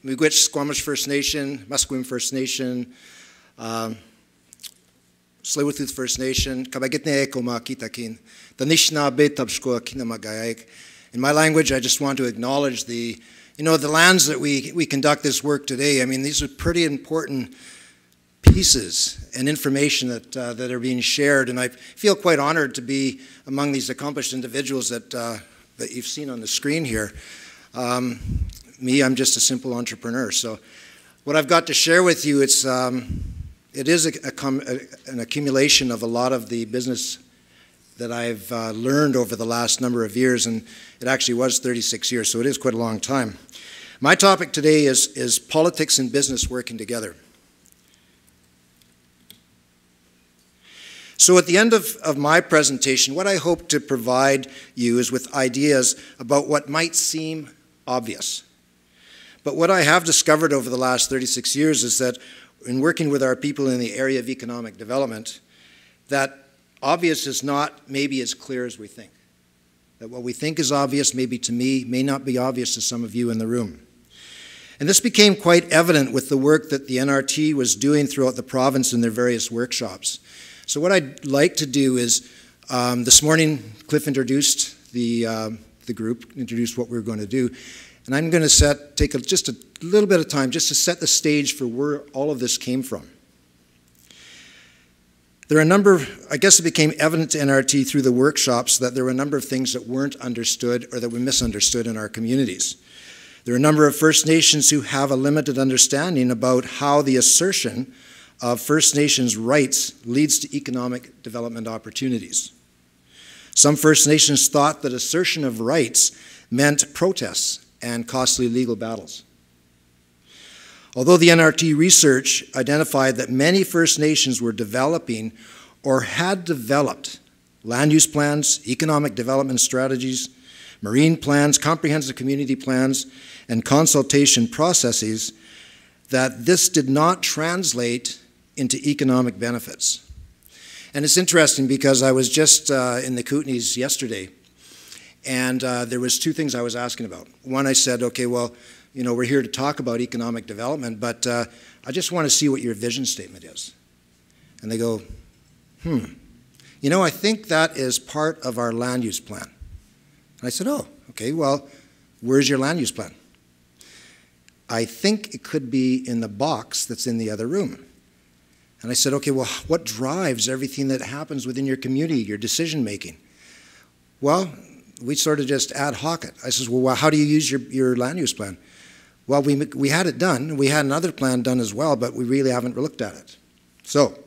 Miigwech Squamish First Nation, Musqueam First Nation, Tsleil-Waututh First Nation, Kabagitne Ekoma Kitakin, the Anishinaabe Tabshkoa Kinamagayak. In my language, I just want to acknowledge the lands that we conduct this work today. I mean, these are pretty important pieces and information that are being shared, and I feel quite honored to be among these accomplished individuals that you've seen on the screen here. Me, I'm just a simple entrepreneur. So what I've got to share with you, it is an accumulation of a lot of the business that I've learned over the last number of years, and it actually was 36 years, so it is quite a long time. My topic today is politics and business working together. So at the end of my presentation, what I hope to provide you is with ideas about what might seem obvious. But what I have discovered over the last 36 years is that in working with our people in the area of economic development, that obvious is not maybe as clear as we think. That what we think is obvious, maybe to me, may not be obvious to some of you in the room. And this became quite evident with the work that the NRT was doing throughout the province in their various workshops. So what I'd like to do is, this morning Cliff introduced the group, introduced what we were going to do, and I'm going to take just a little bit of time just to set the stage for where all of this came from. There are a number I guess it became evident to NRT through the workshops that there were a number of things that weren't understood or that were misunderstood in our communities. There are a number of First Nations who have a limited understanding about how the assertion of First Nations rights leads to economic development opportunities. Some First Nations thought that assertion of rights meant protests and costly legal battles. Although the NRT research identified that many First Nations were developing or had developed land use plans, economic development strategies, marine plans, comprehensive community plans, and consultation processes, that this did not translate into economic benefits. And it's interesting because I was just in the Kootenays yesterday, and there was two things I was asking about. One, I said, okay, well, we're here to talk about economic development, but I just want to see what your vision statement is. And they go, I think that is part of our land use plan. And I said, oh, okay, well, where's your land use plan? I think it could be in the box that's in the other room. And I said, okay, well, what drives everything that happens within your community, your decision making? Well, we sort of just ad hoc it. I says, well, how do you use your land use plan? Well, we had it done. We had another plan done as well, but we really haven't looked at it. So,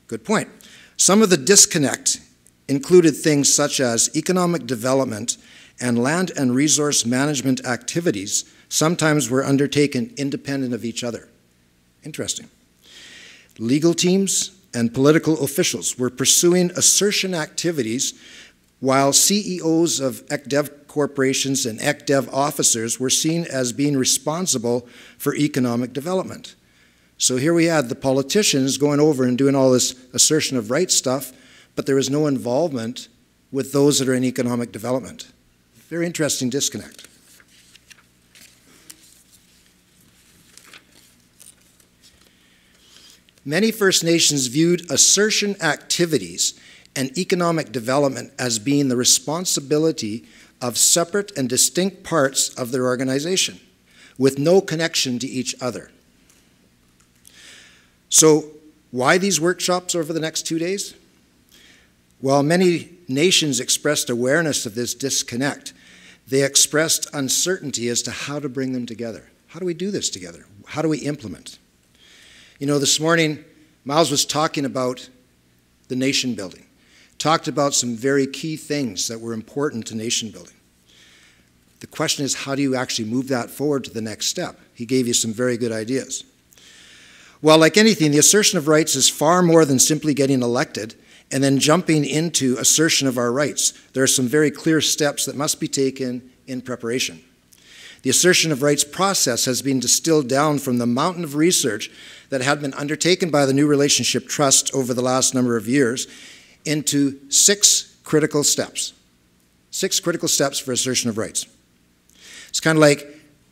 good point. Some of the disconnect included things such as economic development and land and resource management activities sometimes were undertaken independent of each other. Interesting. Legal teams and political officials were pursuing assertion activities while CEOs of ECDEV corporations and ECDEV officers were seen as being responsible for economic development. So here we had the politicians going over and doing all this assertion of rights stuff, but there was no involvement with those that are in economic development. Very interesting disconnect. Many First Nations viewed assertion activities and economic development as being the responsibility of separate and distinct parts of their organization, with no connection to each other. So, why these workshops over the next 2 days? While many nations expressed awareness of this disconnect, they expressed uncertainty as to how to bring them together. How do we do this together? How do we implement? This morning, Miles was talking about the nation building, talked about some very key things that were important to nation building. The question is, how do you actually move that forward to the next step? He gave you some very good ideas. Well, like anything, the assertion of rights is far more than simply getting elected and then jumping into assertion of our rights. There are some very clear steps that must be taken in preparation. The assertion of rights process has been distilled down from the mountain of research that had been undertaken by the New Relationship Trust over the last number of years into 6 critical steps. 6 critical steps for assertion of rights. It's kind of like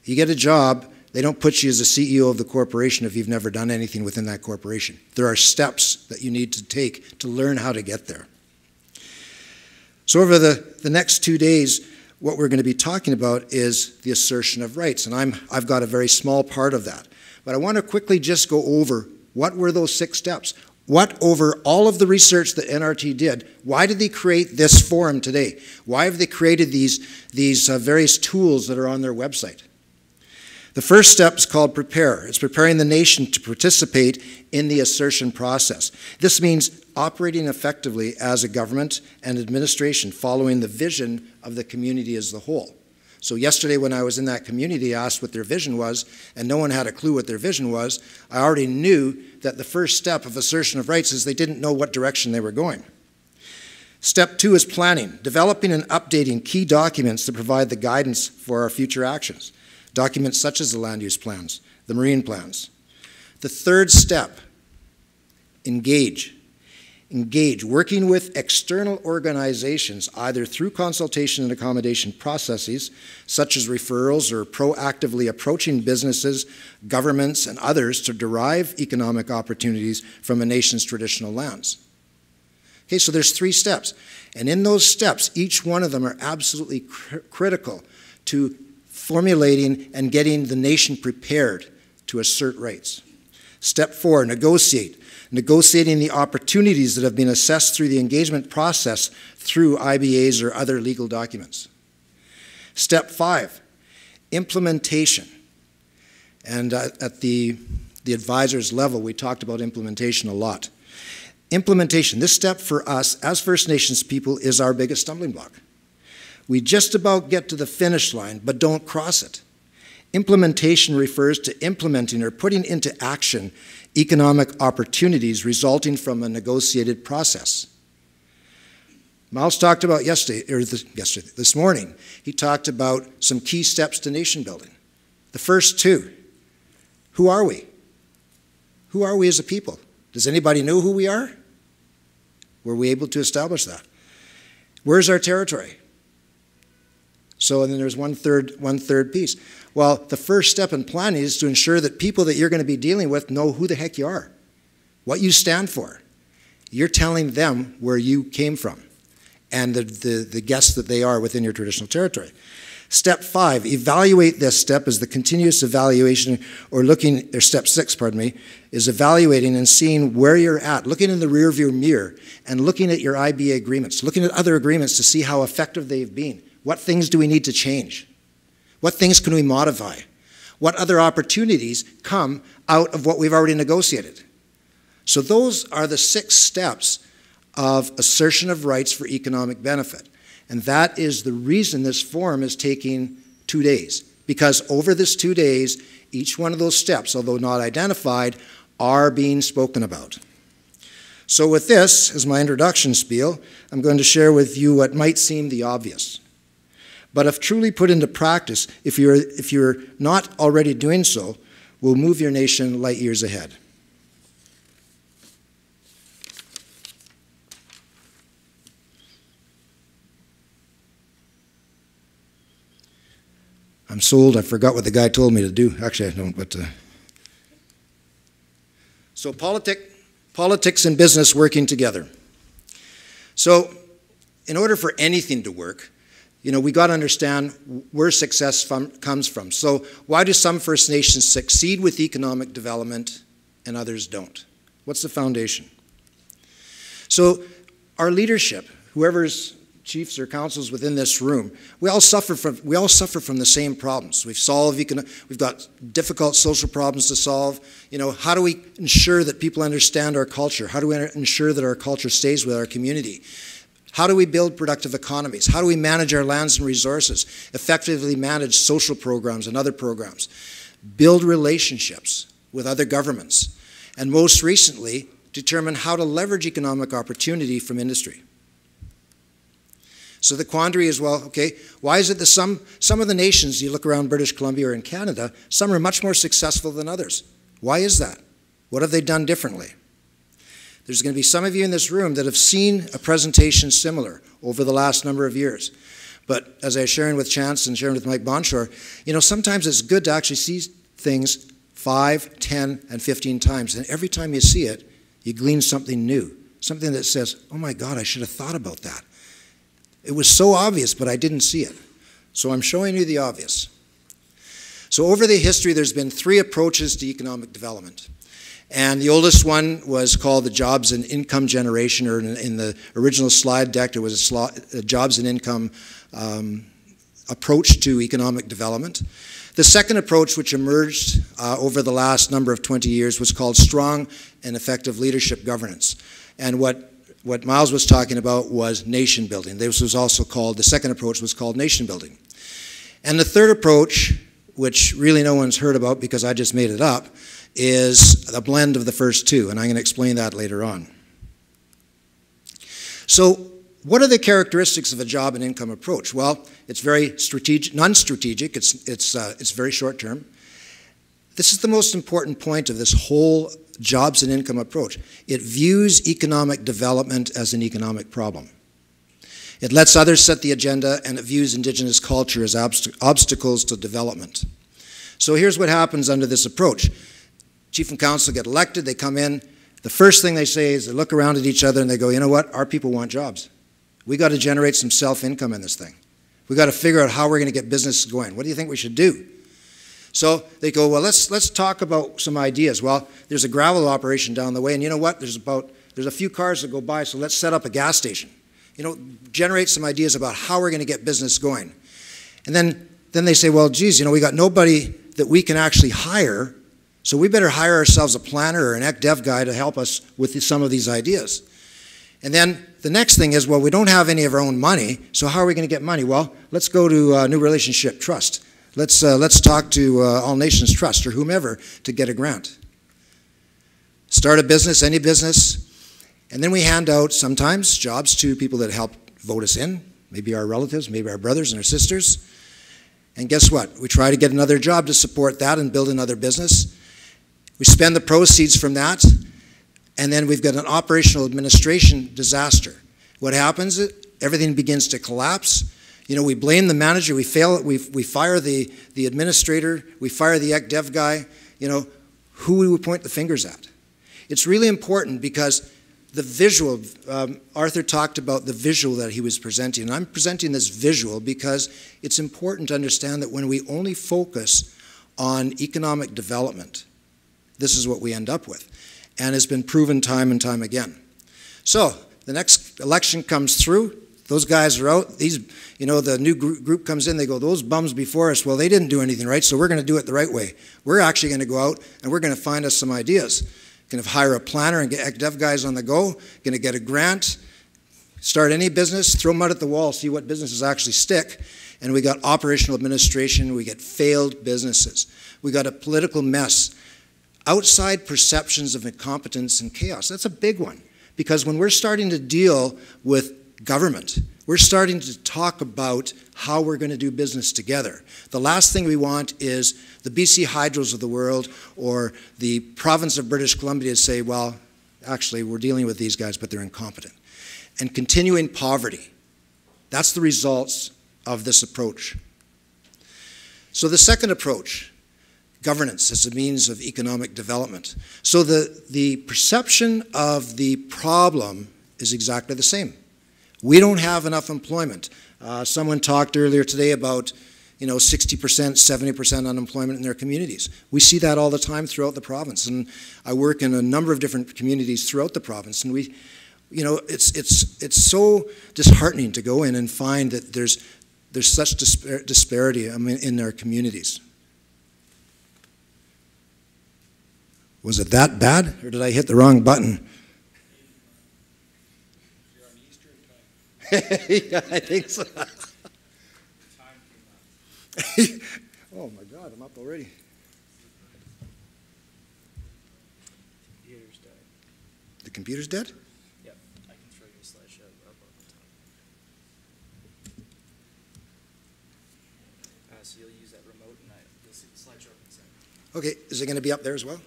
you get a job they don't put you as the CEO of the corporation if you've never done anything within that corporation. There are steps that you need to take to learn how to get there. So over the next 2 days, what we're going to be talking about is the assertion of rights, and I've got a very small part of that. But I want to quickly just go over what were those 6 steps. What, over all of the research that NRT did, why did they create this forum today? Why have they created these various tools that are on their website? The first step is called prepare. It's preparing the nation to participate in the assertion process. This means operating effectively as a government and administration following the vision of the community as a whole. So yesterday when I was in that community, I asked what their vision was, and no one had a clue what their vision was. I already knew that the first step of assertion of rights is they didn't know what direction they were going. Step 2 is planning, developing and updating key documents to provide the guidance for our future actions. Documents such as the land use plans, the marine plans. The third step, engage. Engage, working with external organizations, either through consultation and accommodation processes, such as referrals or proactively approaching businesses, governments, and others to derive economic opportunities from a nation's traditional lands. Okay, so there's 3 steps. And in those steps, each one of them are absolutely critical to formulating and getting the nation prepared to assert rights. Step 4, negotiate. Negotiating the opportunities that have been assessed through the engagement process through IBAs or other legal documents. Step 5, implementation. And at the advisors level, we talked about implementation a lot. Implementation, this step for us as First Nations people is our biggest stumbling block. We just about get to the finish line, but don't cross it. Implementation refers to implementing or putting into action economic opportunities resulting from a negotiated process. Miles talked about this morning, he talked about some key steps to nation building. The first 2, who are we? Who are we as a people? Does anybody know who we are? Were we able to establish that? Where's our territory? So, and then there's one third piece. Well, the first step in planning is to ensure that people that you're going to be dealing with know who the heck you are, what you stand for. You're telling them where you came from and the guests that they are within your traditional territory. Step 5, evaluate this step as the continuous evaluation, or step 6, pardon me, is evaluating and seeing where you're at, looking in the rearview mirror and looking at your IBA agreements, looking at other agreements to see how effective they've been. What things do we need to change? What things can we modify? What other opportunities come out of what we've already negotiated? So those are the 6 steps of assertion of rights for economic benefit. And that is the reason this forum is taking 2 days. Because over this 2 days, each one of those steps, although not identified, are being spoken about. So with this, as my introduction spiel, I'm going to share with you what might seem the obvious. But if truly put into practice, if you're not already doing so, will move your nation light years ahead. I'm sold. I forgot what the guy told me to do. Actually, I don't, but... So politics and business working together. So in order for anything to work, we got to understand where success comes from. So why do some First Nations succeed with economic development and others don't? What's the foundation? So our leadership, whoever's chiefs or councils within this room, we all suffer from the same problems. We've got difficult social problems to solve. How do we ensure that people understand our culture? How do we ensure that our culture stays with our community? How do we build productive economies? How do we manage our lands and resources? Effectively manage social programs and other programs? Build relationships with other governments? And most recently, determine how to leverage economic opportunity from industry. So the quandary is, well, okay, why is it that some of the nations, you look around British Columbia or in Canada, some are much more successful than others? Why is that? What have they done differently? There's going to be some of you in this room that have seen a presentation similar over the last number of years. But as I was sharing with Chance and sharing with Mike Bonshore, sometimes it's good to actually see things 5, 10, and 15 times. And every time you see it, you glean something new, something that says, oh my God, I should have thought about that. It was so obvious, but I didn't see it. So I'm showing you the obvious. So over the history, there's been 3 approaches to economic development. And the oldest one was called the jobs and income generation, or in the original slide deck, there was a jobs and income approach to economic development. The second approach, which emerged over the last number of 20 years, was called strong and effective leadership governance. And what Miles was talking about was nation building. This was also called, the second approach was called nation building. And the third approach, which really no one's heard about because I just made it up, is a blend of the first 2, and I'm going to explain that later on. So what are the characteristics of a job and income approach? Well, it's very strategic, non-strategic, it's very short term. This is the most important point of this whole jobs and income approach. It views economic development as an economic problem. It lets others set the agenda, and it views Indigenous culture as obstacles to development. So here's what happens under this approach. Chief and council get elected, they come in, the first thing they say is they look around at each other and they go, you know what, our people want jobs. We got to generate some self-income in this thing. We got to figure out how we're going to get business going. What do you think we should do? So they go, well, let's talk about some ideas. Well, there's a gravel operation down the way, and you know what, there's a few cars that go by, so let's set up a gas station. You know, generate some ideas about how we're going to get business going. And then they say, well, geez, you know, we got nobody that we can actually hire, so we better hire ourselves a planner or an ec dev guy to help us with some of these ideas. And then the next thing is, well, we don't have any of our own money, so how are we going to get money? Well, let's go to New Relationship Trust. Let's talk to All Nations Trust or whomever to get a grant. Start a business, any business, and then we hand out sometimes jobs to people that help vote us in, maybe our relatives, maybe our brothers and our sisters. And guess what? We try to get another job to support that and build another business. We spend the proceeds from that, and then we've got an operational administration disaster. What happens? Everything begins to collapse. You know, we blame the manager, we fire the administrator, we fire the ec dev guy. You know, who do we point the fingers at? It's really important because the visual, Arthur talked about the visual that he was presenting, and I'm presenting this visual because it's important to understand that when we only focus on economic development, this is what we end up with, and has been proven time and time again. So the next election comes through, those guys are out, the new group comes in, they go, those bums before us, well, they didn't do anything right, so we're going to do it the right way. We're actually going to go out and we're going to find us some ideas. Going to hire a planner and get dev guys on the go, going to get a grant, start any business, throw mud at the wall, see what businesses actually stick. And we got operational administration, we get failed businesses. We got a political mess. Outside perceptions of incompetence and chaos, that's a big one. Because when we're starting to deal with government, we're starting to talk about how we're going to do business together. The last thing we want is the BC Hydros of the world or the province of British Columbia to say, well, actually, we're dealing with these guys, but they're incompetent. And continuing poverty. That's the results of this approach. So the second approach, governance as a means of economic development. So the perception of the problem is exactly the same. We don't have enough employment. Someone talked earlier today about 60%, 70% unemployment in their communities. We see that all the time throughout the province, and I work in a number of different communities throughout the province, and it's so disheartening to go in and find that there's such disparity in our communities. Was it that bad, or did I hit the wrong button? Yeah, I think so. Oh my God, I'm up already. Computer's dead. The computer's dead? Yep, I can throw you a slideshow up on the top. So you'll use that remote, and you'll see the slideshow in a second. Okay, is it going to be up there as well?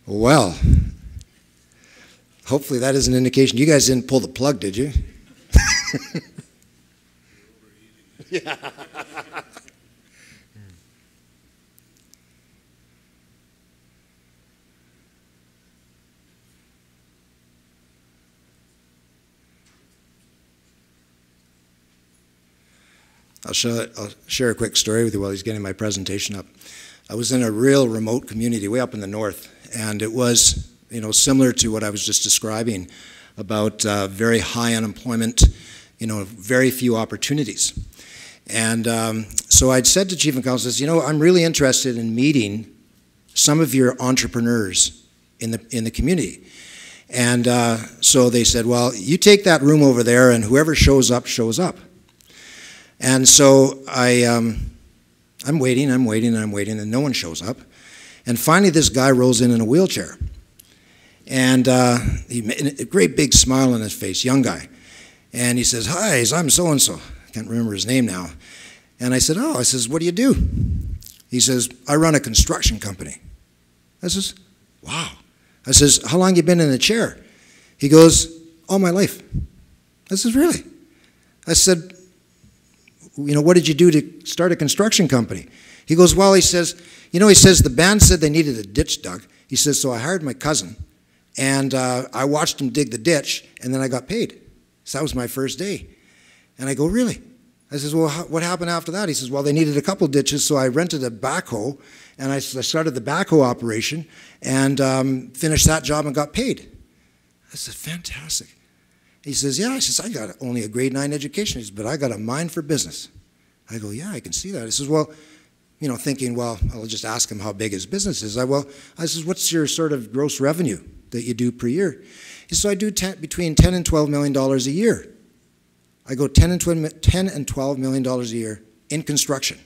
Well, hopefully that is an indication. You guys didn't pull the plug, did you? Yeah. I'll share a quick story with you while he's getting my presentation up. I was in a real remote community way up in the north, and it was, similar to what I was just describing about very high unemployment, very few opportunities. And so I'd said to Chief and Counsel, I'm really interested in meeting some of your entrepreneurs in the community. And so they said, well, you take that room over there, and whoever shows up, shows up. And so I'm waiting, and no one shows up. And finally, this guy rolls in a wheelchair. And he made a great big smile on his face, young guy. And he says, hi, I'm so-and-so. I can't remember his name now. And I said, what do you do? He says, I run a construction company. I says, wow. I says, how long you been in the chair? He goes, all my life. I says, really? I said, what did you do to start a construction company? He goes, well, he says, the band said they needed a ditch dug. He says, so I hired my cousin, and I watched him dig the ditch, and then I got paid. So that was my first day. And I go, really? I says, well, what happened after that? He says, well, they needed a couple ditches, so I rented a backhoe, and I started the backhoe operation, and finished that job and got paid. I said, fantastic. He says, yeah. I says, I got only a grade 9 education. He says, but I got a mind for business. I go, yeah, I can see that. He says, well, thinking, well, I'll just ask him how big his business is. I says, what's your sort of gross revenue that you do per year? He says, I do between $10 and $12 million a year. I go, $10 and $12 million a year in construction.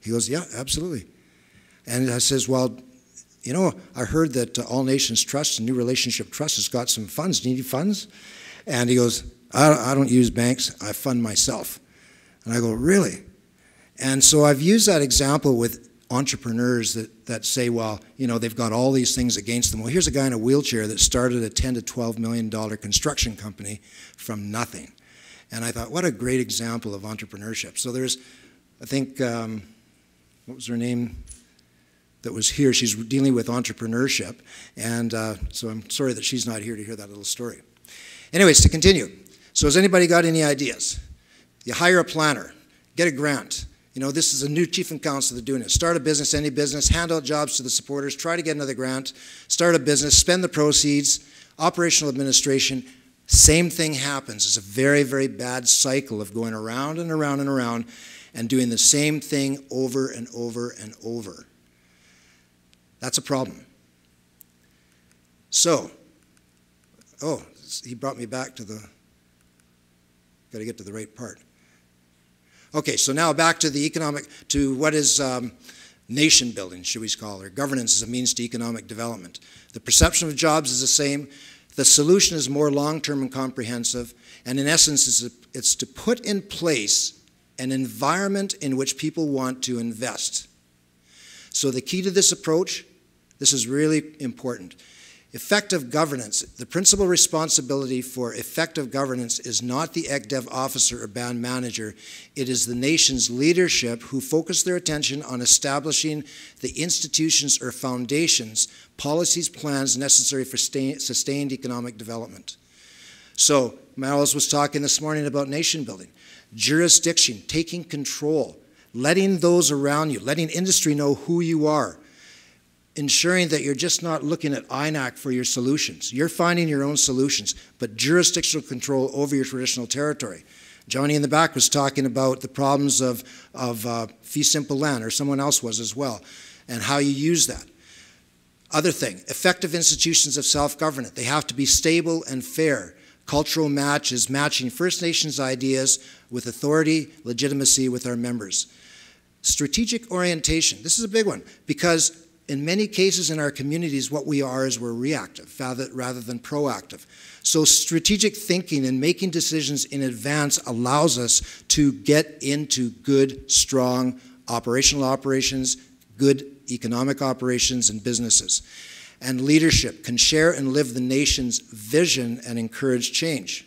He goes, yeah, absolutely. And I says, well, I heard that All Nations Trust and New Relationship Trust has got some funds. Do you need funds? And he goes, I don't use banks, I fund myself. And I go, really? And so I've used that example with entrepreneurs that say, well, they've got all these things against them. Well, here's a guy in a wheelchair that started a $10 to $12 million construction company from nothing. And I thought, what a great example of entrepreneurship. So there's, I think, what was her name that was here? She's dealing with entrepreneurship. And so I'm sorry that she's not here to hear that little story. Anyways, to continue. So has anybody got any ideas? You hire a planner, get a grant. This is a new chief and counsel that's doing it. Start a business, any business, hand out jobs to the supporters, try to get another grant, start a business, spend the proceeds, operational administration. Same thing happens. It's a very, very bad cycle of going around and around and around and doing the same thing over and over and over. That's a problem. So, he brought me back to got to get to the right part. Okay, so now back to what is nation building, should we call it, or governance as a means to economic development. The perception of jobs is the same. The solution is more long-term and comprehensive, and in essence, it's to put in place an environment in which people want to invest. So the key to this approach, this is really important. Effective governance, the principal responsibility for effective governance is not the ECDEV officer or band manager, it is the nation's leadership who focus their attention on establishing the institutions or foundations, policies, plans necessary for sustained economic development. So, Miles was talking this morning about nation building. Jurisdiction, taking control, letting those around you, letting industry know who you are, ensuring that you're just not looking at INAC for your solutions. You're finding your own solutions, but jurisdictional control over your traditional territory. Johnny in the back was talking about the problems of fee simple land, or someone else was as well, and how you use that. Other thing, effective institutions of self-government. They have to be stable and fair. Cultural match is matching First Nations ideas with authority, legitimacy with our members. Strategic orientation. This is a big one, because in many cases in our communities, what we are is we're reactive rather than proactive. So strategic thinking and making decisions in advance allows us to get into good, strong operations, good economic operations and businesses. And leadership can share and live the nation's vision and encourage change.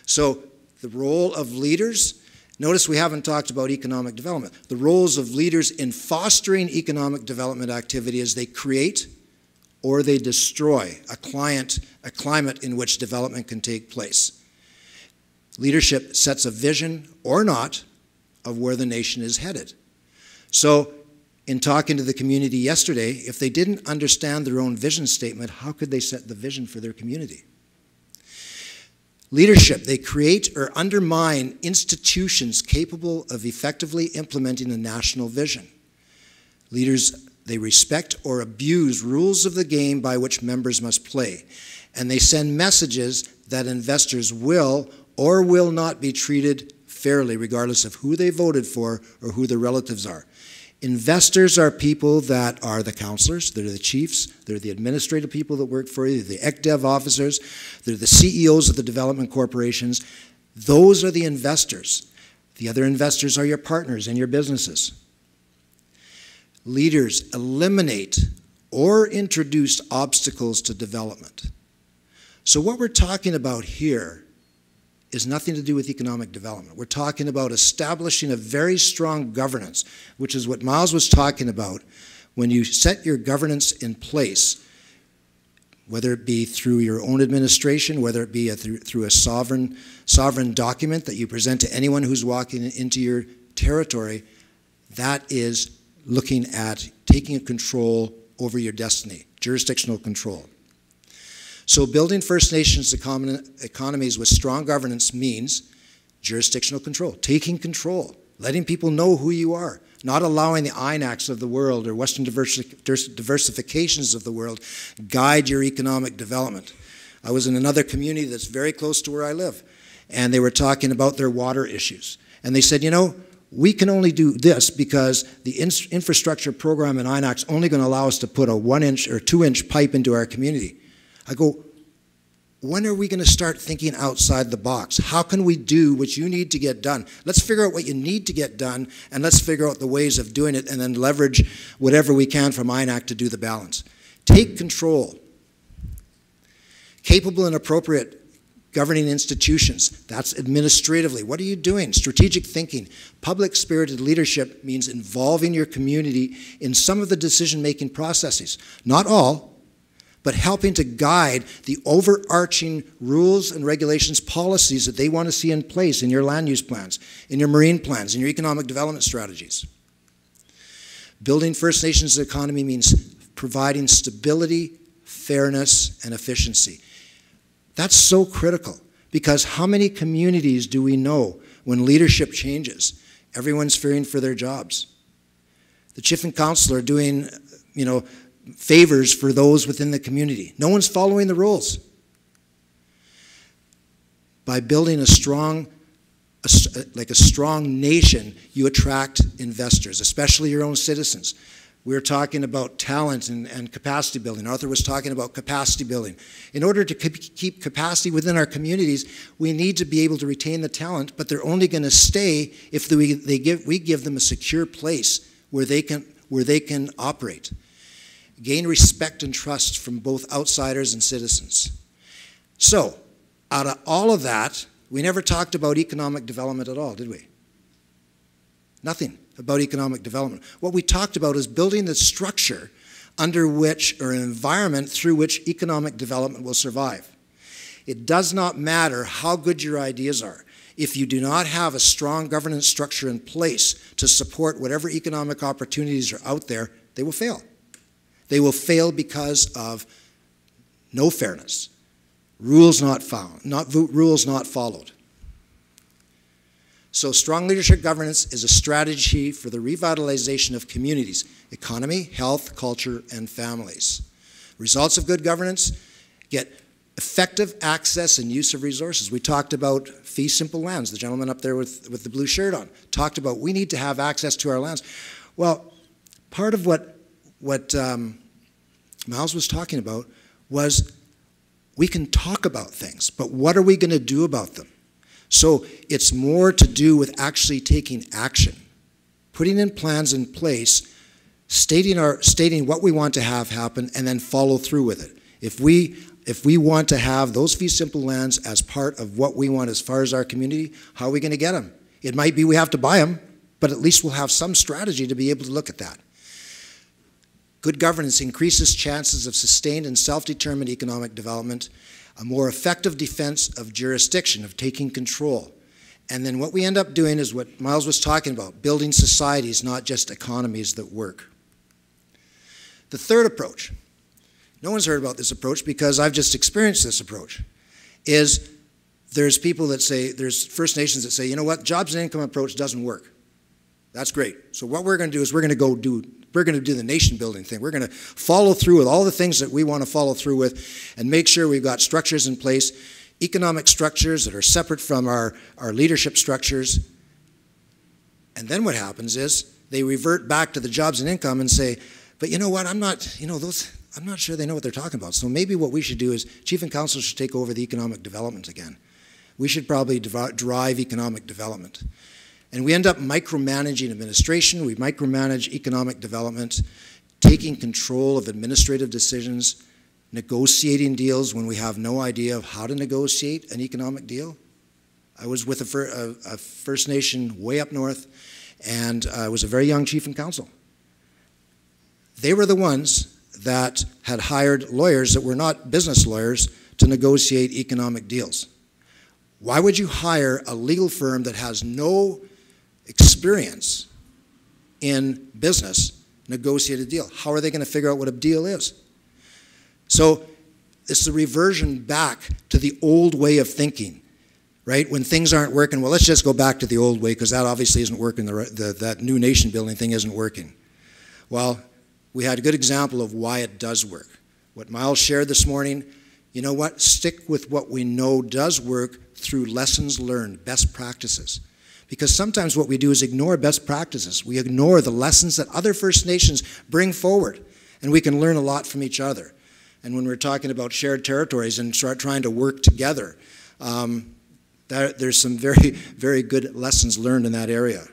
So the role of leaders, Notice we haven't talked about economic development. The roles of leaders in fostering economic development activity is they create or they destroy a climate in which development can take place. Leadership sets a vision or not of where the nation is headed. So in talking to the community yesterday, if they didn't understand their own vision statement, how could they set the vision for their community? Leadership, they create or undermine institutions capable of effectively implementing a national vision. Leaders, they respect or abuse rules of the game by which members must play, and they send messages that investors will or will not be treated fairly, regardless of who they voted for or who their relatives are. Investors are people that are the counselors, they're the chiefs, they're the administrative people that work for you, they're the ECDEV officers, they're the CEOs of the development corporations. Those are the investors. The other investors are your partners and your businesses. Leaders eliminate or introduce obstacles to development. So what we're talking about here is nothing to do with economic development. We're talking about establishing a very strong governance, which is what Miles was talking about. When you set your governance in place, whether it be through your own administration, whether it be through a sovereign document that you present to anyone who's walking into your territory, that is looking at taking control over your destiny, jurisdictional control. So building First Nations economies with strong governance means jurisdictional control, taking control, letting people know who you are, not allowing the INACs of the world or Western diversifications of the world guide your economic development. I was in another community that's very close to where I live, and they were talking about their water issues. And they said, you know, we can only do this because the infrastructure program in INAC's only going to allow us to put a 1-inch or 2-inch pipe into our community. I go, when are we going to start thinking outside the box? How can we do what you need to get done? Let's figure out what you need to get done, and let's figure out the ways of doing it, and then leverage whatever we can from INAC to do the balance. Take control. Capable and appropriate governing institutions. That's administratively. What are you doing? Strategic thinking. Public-spirited leadership means involving your community in some of the decision-making processes. Not all, but helping to guide the overarching rules and regulations, policies that they want to see in place in your land use plans, in your marine plans, in your economic development strategies. Building First Nations economy means providing stability, fairness, and efficiency. That's so critical, because how many communities do we know when leadership changes, everyone's fearing for their jobs? The chief and council are doing, you know, favors for those within the community. No one's following the rules. By building a strong nation, you attract investors, especially your own citizens. We were talking about talent and capacity building. Arthur was talking about capacity building. In order to keep capacity within our communities, we need to be able to retain the talent, but they're only going to stay if we give them a secure place where they can operate. Gain respect and trust from both outsiders and citizens. So, out of all of that, we never talked about economic development at all, did we? Nothing about economic development. What we talked about is building the structure under which, or an environment through which economic development will survive. It does not matter how good your ideas are. If you do not have a strong governance structure in place to support whatever economic opportunities are out there, they will fail. They will fail because of no fairness, rules not followed. So strong leadership governance is a strategy for the revitalization of communities, economy, health, culture, and families. Results of good governance get effective access and use of resources. We talked about fee simple lands. The gentleman up there with the blue shirt on talked about we need to have access to our lands. Well, part of what Miles was talking about was we can talk about things, but what are we going to do about them? So it's more to do with actually taking action, putting in plans in place, stating what we want to have happen, and then follow through with it. If we want to have those fee simple lands as part of what we want as far as our community, how are we going to get them? It might be we have to buy them, but at least we'll have some strategy to be able to look at that. Good governance increases chances of sustained and self-determined economic development, a more effective defense of jurisdiction, of taking control. And then what we end up doing is what Miles was talking about, building societies, not just economies that work. The third approach, no one's heard about this approach because I've just experienced this approach, is there's people that say, there's First Nations that say, you know what, jobs and income approach doesn't work. That's great. So what we're going to do is we're going to do the nation building thing. We're going to follow through with all the things that we want to follow through with and make sure we've got structures in place, economic structures that are separate from our leadership structures. And then what happens is they revert back to the jobs and income and say, but you know what, I'm not sure they know what they're talking about. So maybe what we should do is chief and council should take over the economic development again. We should probably drive economic development. And we end up micromanaging administration, we micromanage economic development, taking control of administrative decisions, negotiating deals when we have no idea of how to negotiate an economic deal. I was with a First Nation way up north, and I was a very young chief and council. They were the ones that had hired lawyers that were not business lawyers to negotiate economic deals. Why would you hire a legal firm that has no experience in business negotiate a deal? How are they going to figure out what a deal is? So it's the reversion back to the old way of thinking, right? When things aren't working, well, let's just go back to the old way because that obviously isn't working, that new nation building thing isn't working. Well, we had a good example of why it does work. What Miles shared this morning, you know what? Stick with what we know does work through lessons learned, best practices. Because sometimes what we do is ignore best practices. We ignore the lessons that other First Nations bring forward, and we can learn a lot from each other. And when we're talking about shared territories and start trying to work together, there's some very, very good lessons learned in that area.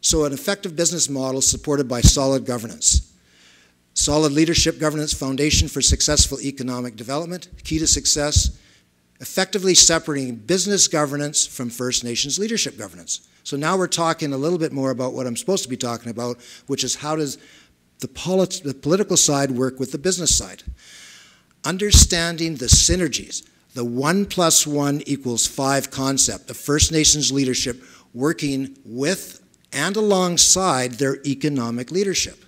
So an effective business model supported by solid governance. Solid leadership governance, foundation for successful economic development, key to success, effectively separating business governance from First Nations leadership governance. So now we're talking a little bit more about what I'm supposed to be talking about, which is how does the political side work with the business side. Understanding the synergies, the 1 + 1 = 5 concept of First Nations leadership working with and alongside their economic leadership.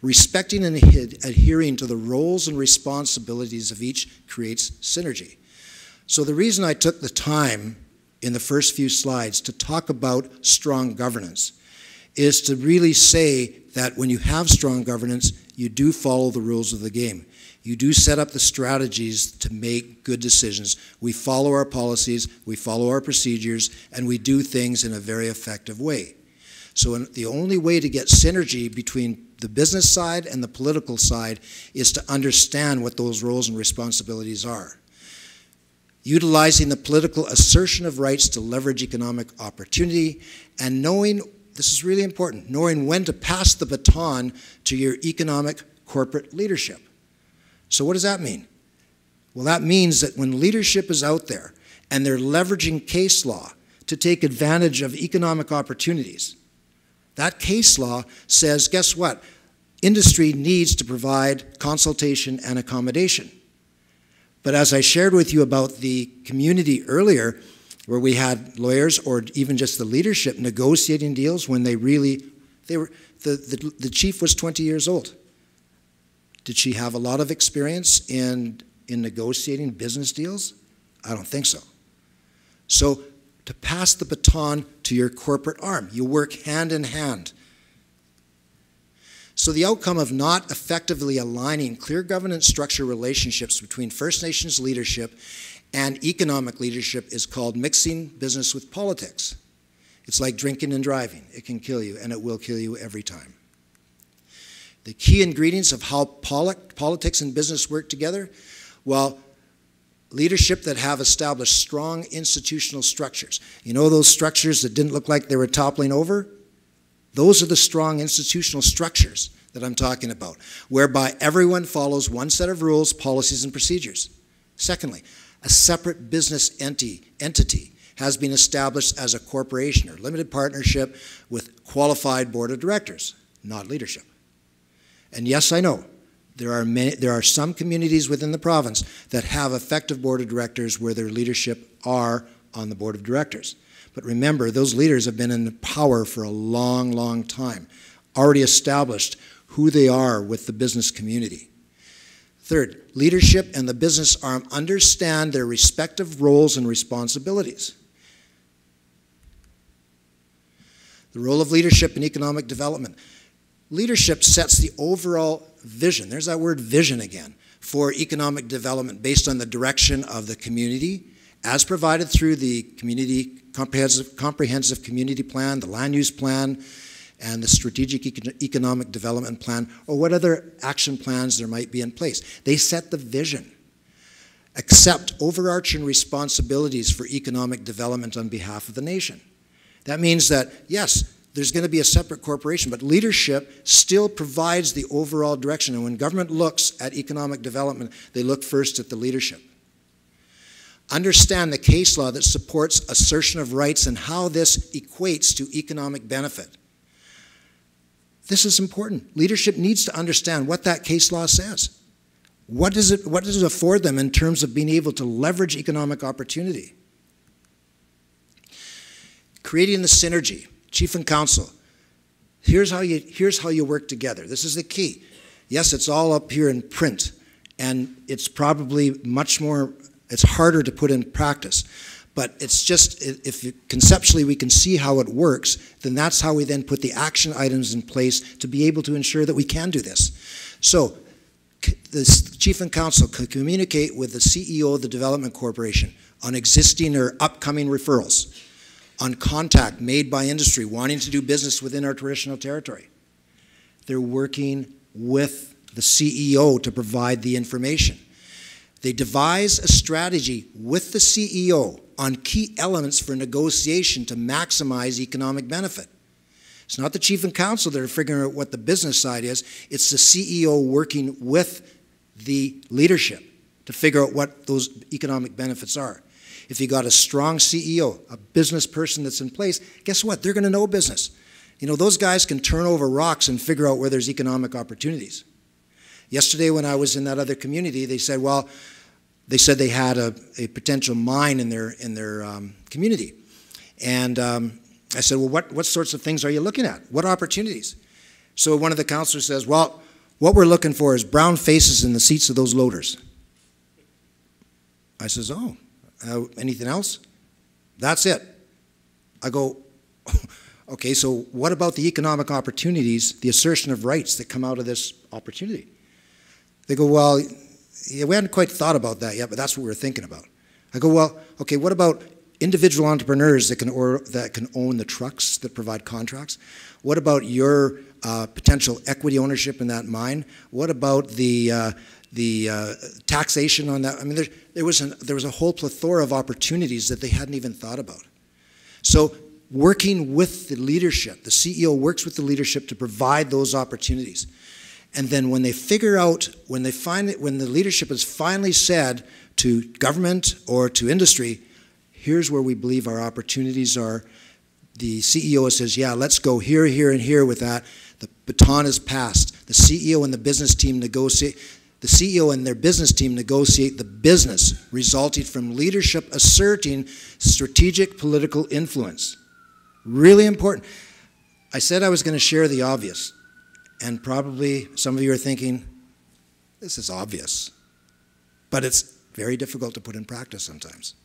Respecting and adhering to the roles and responsibilities of each creates synergy. So the reason I took the time in the first few slides to talk about strong governance is to really say that when you have strong governance, you do follow the rules of the game. You do set up the strategies to make good decisions. We follow our policies, we follow our procedures, and we do things in a very effective way. So the only way to get synergy between the business side and the political side is to understand what those roles and responsibilities are. Utilizing the political assertion of rights to leverage economic opportunity, and knowing, this is really important, knowing when to pass the baton to your economic corporate leadership. So what does that mean? Well, that means that when leadership is out there and they're leveraging case law to take advantage of economic opportunities, that case law says, guess what? Industry needs to provide consultation and accommodation. But as I shared with you about the community earlier, where we had lawyers or even just the leadership negotiating deals when the chief was 20 years old. Did she have a lot of experience in negotiating business deals? I don't think so. So to pass the baton to your corporate arm, you work hand in hand. So the outcome of not effectively aligning clear governance structure relationships between First Nations leadership and economic leadership is called mixing business with politics. It's like drinking and driving. It can kill you, and it will kill you every time. The key ingredients of how politics and business work together, well, leadership that have established strong institutional structures. You know those structures that didn't look like they were toppling over? Those are the strong institutional structures that I'm talking about, whereby everyone follows one set of rules, policies, and procedures. Secondly, a separate business entity has been established as a corporation or limited partnership with qualified board of directors, not leadership. And yes, I know, there are some communities within the province that have effective board of directors where their leadership are on the board of directors. But remember, those leaders have been in power for a long, long time, already established who they are with the business community. Third, leadership and the business arm understand their respective roles and responsibilities. The role of leadership in economic development. Leadership sets the overall vision, there's that word vision again, for economic development based on the direction of the community as provided through the comprehensive community plan, the land use plan, and the strategic economic development plan, or what other action plans there might be in place. They set the vision, accept overarching responsibilities for economic development on behalf of the nation. That means that, yes, there's going to be a separate corporation, but leadership still provides the overall direction. And when government looks at economic development, they look first at the leadership. Understand the case law that supports assertion of rights and how this equates to economic benefit. This is important. Leadership needs to understand what that case law says. What does it afford them in terms of being able to leverage economic opportunity? Creating the synergy. Chief and council, here's how you work together. This is the key. Yes, it's all up here in print, and it's probably it's harder to put in practice. But it's just, conceptually we can see how it works, then that's how we then put the action items in place to be able to ensure that we can do this. So, the chief and council can communicate with the CEO of the development corporation on existing or upcoming referrals, on contact made by industry wanting to do business within our traditional territory. They're working with the CEO to provide the information. They devise a strategy with the CEO on key elements for negotiation to maximize economic benefit. It's not the chief and council that are figuring out what the business side is, it's the CEO working with the leadership to figure out what those economic benefits are. If you got a strong CEO, a business person that's in place, guess what? They're going to know business. You know, those guys can turn over rocks and figure out where there's economic opportunities. Yesterday when I was in that other community, they said, well, they had a potential mine in their community. And I said, well, what sorts of things are you looking at? What opportunities? So one of the councillors says, well, what we're looking for is brown faces in the seats of those loaders. I says, oh. Anything else? That's it. I go, okay, so what about the economic opportunities, the assertion of rights that come out of this opportunity? They go, well, yeah, we hadn't quite thought about that yet, but that's what we were thinking about. I go, well, okay, what about individual entrepreneurs that can own the trucks that provide contracts? What about your potential equity ownership in that mine? What about the taxation on that? I mean, there was a whole plethora of opportunities that they hadn't even thought about. So working with the leadership, the CEO works with the leadership to provide those opportunities. And then when they figure out, when the leadership has finally said to government or to industry, here's where we believe our opportunities are, the CEO says, yeah, let's go here, here, and here with that. The baton is passed. The CEO and the business team negotiate. The CEO and their business team negotiate the business resulting from leadership asserting strategic political influence. Really important. I said I was going to share the obvious, and probably some of you are thinking, this is obvious, but it's very difficult to put in practice sometimes.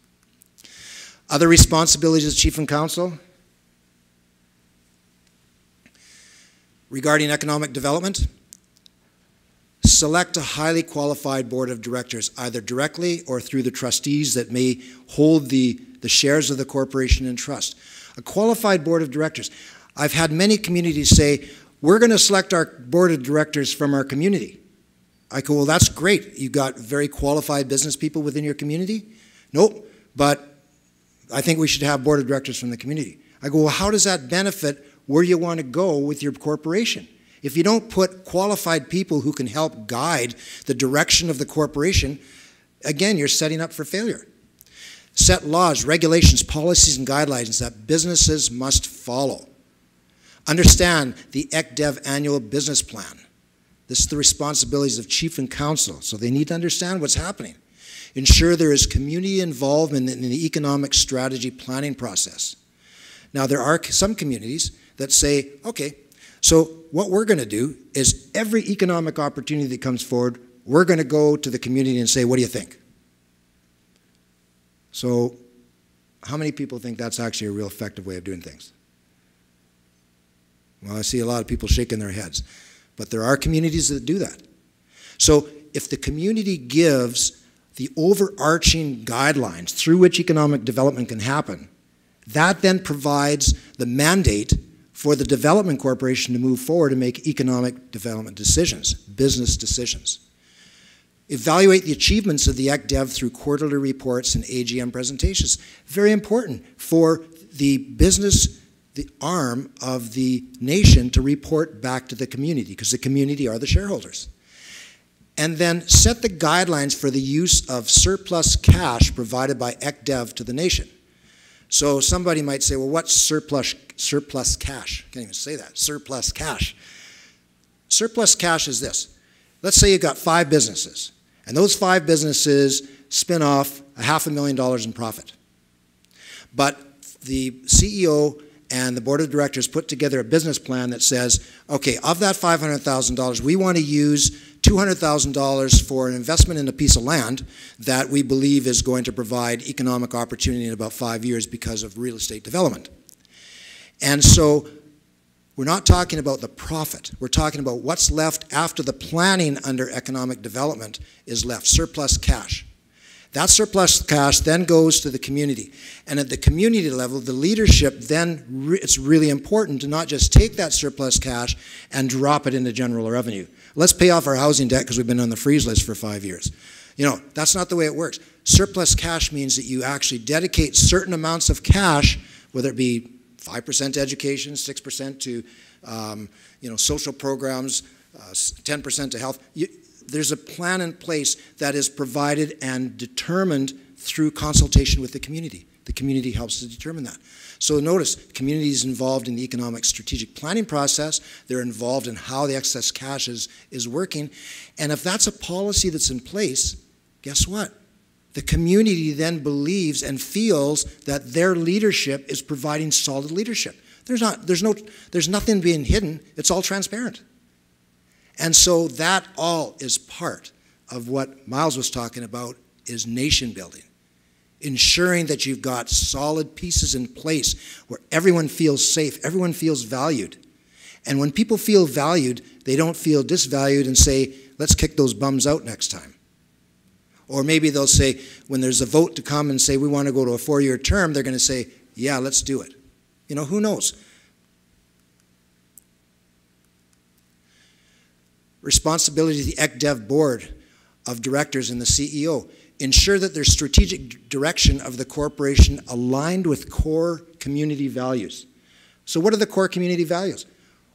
Other responsibilities of chief and council regarding economic development. Select a highly qualified board of directors, either directly or through the trustees that may hold the shares of the corporation in trust. A qualified board of directors. I've had many communities say, we're going to select our board of directors from our community. I go, well, that's great. You've got very qualified business people within your community? Nope, but I think we should have board of directors from the community. I go, well, how does that benefit where you want to go with your corporation? If you don't put qualified people who can help guide the direction of the corporation, again, you're setting up for failure. set laws, regulations, policies, and guidelines that businesses must follow. Understand the ECDEV annual business plan. This is the responsibilities of chief and council, so they need to understand what's happening. Ensure there is community involvement in the economic strategy planning process. Now, there are some communities that say, okay, so what we're going to do is every economic opportunity that comes forward, we're going to go to the community and say, what do you think? So how many people think that's actually a real effective way of doing things? Well, I see a lot of people shaking their heads. But there are communities that do that. So if the community gives the overarching guidelines through which economic development can happen, that then provides the mandate for the development corporation to move forward and make economic development decisions, business decisions. Evaluate the achievements of the ECDEV through quarterly reports and AGM presentations. Very important for the business, the arm of the nation, to report back to the community, because the community are the shareholders. And then set the guidelines for the use of surplus cash provided by ECDEV to the nation. So somebody might say, well, what's surplus cash? I can't even say that, surplus cash. Surplus cash is this. Let's say you've got 5 businesses, and those 5 businesses spin off $500,000 in profit. But the CEO and the board of directors put together a business plan that says, okay, of that $500,000, we want to use $200,000 for an investment in a piece of land that we believe is going to provide economic opportunity in about 5 years because of real estate development. And so we're not talking about the profit. We're talking about what's left after the planning under economic development is left, surplus cash. That surplus cash then goes to the community. And at the community level, the leadership then, it's really important to not just take that surplus cash and drop it into general revenue. Let's pay off our housing debt because we've been on the freeze list for 5 years. You know, that's not the way it works. Surplus cash means that you actually dedicate certain amounts of cash, whether it be 5% to education, 6% to social programs, 10% to health. There's a plan in place that is provided and determined through consultation with the community. The community helps to determine that. So notice, the community is involved in the economic strategic planning process. They're involved in how the excess cash is working. And if that's a policy that's in place, guess what? The community then believes and feels that their leadership is providing solid leadership. There's nothing being hidden. It's all transparent. And so that all is part of what Miles was talking about, is nation building. Ensuring that you've got solid pieces in place where everyone feels safe, everyone feels valued. And when people feel valued, they don't feel disvalued and say, let's kick those bums out next time. Or maybe they'll say, when there's a vote to come and say we want to go to a 4-year term, they're going to say, yeah, let's do it. You know, who knows? Responsibility of the ECDEV board of directors and the CEO. Ensure that their strategic direction of the corporation aligned with core community values. So what are the core community values?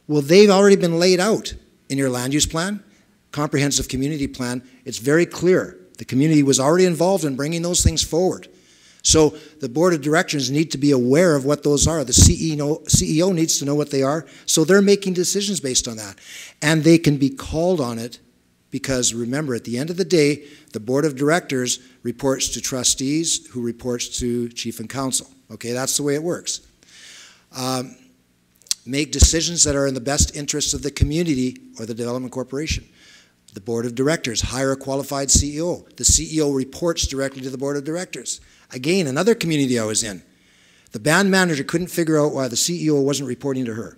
Well, they've already been laid out in your land use plan, comprehensive community plan. It's very clear. The community was already involved in bringing those things forward. So the board of directors need to be aware of what those are. The CEO needs to know what they are. So they're making decisions based on that. And they can be called on it because, remember, at the end of the day, the board of directors reports to trustees who reports to chief and council. Okay, that's the way it works. Make decisions that are in the best interests of the community or the development corporation. The board of directors hire a qualified CEO. The CEO reports directly to the board of directors. Again, another community I was in. The band manager couldn't figure out why the CEO wasn't reporting to her.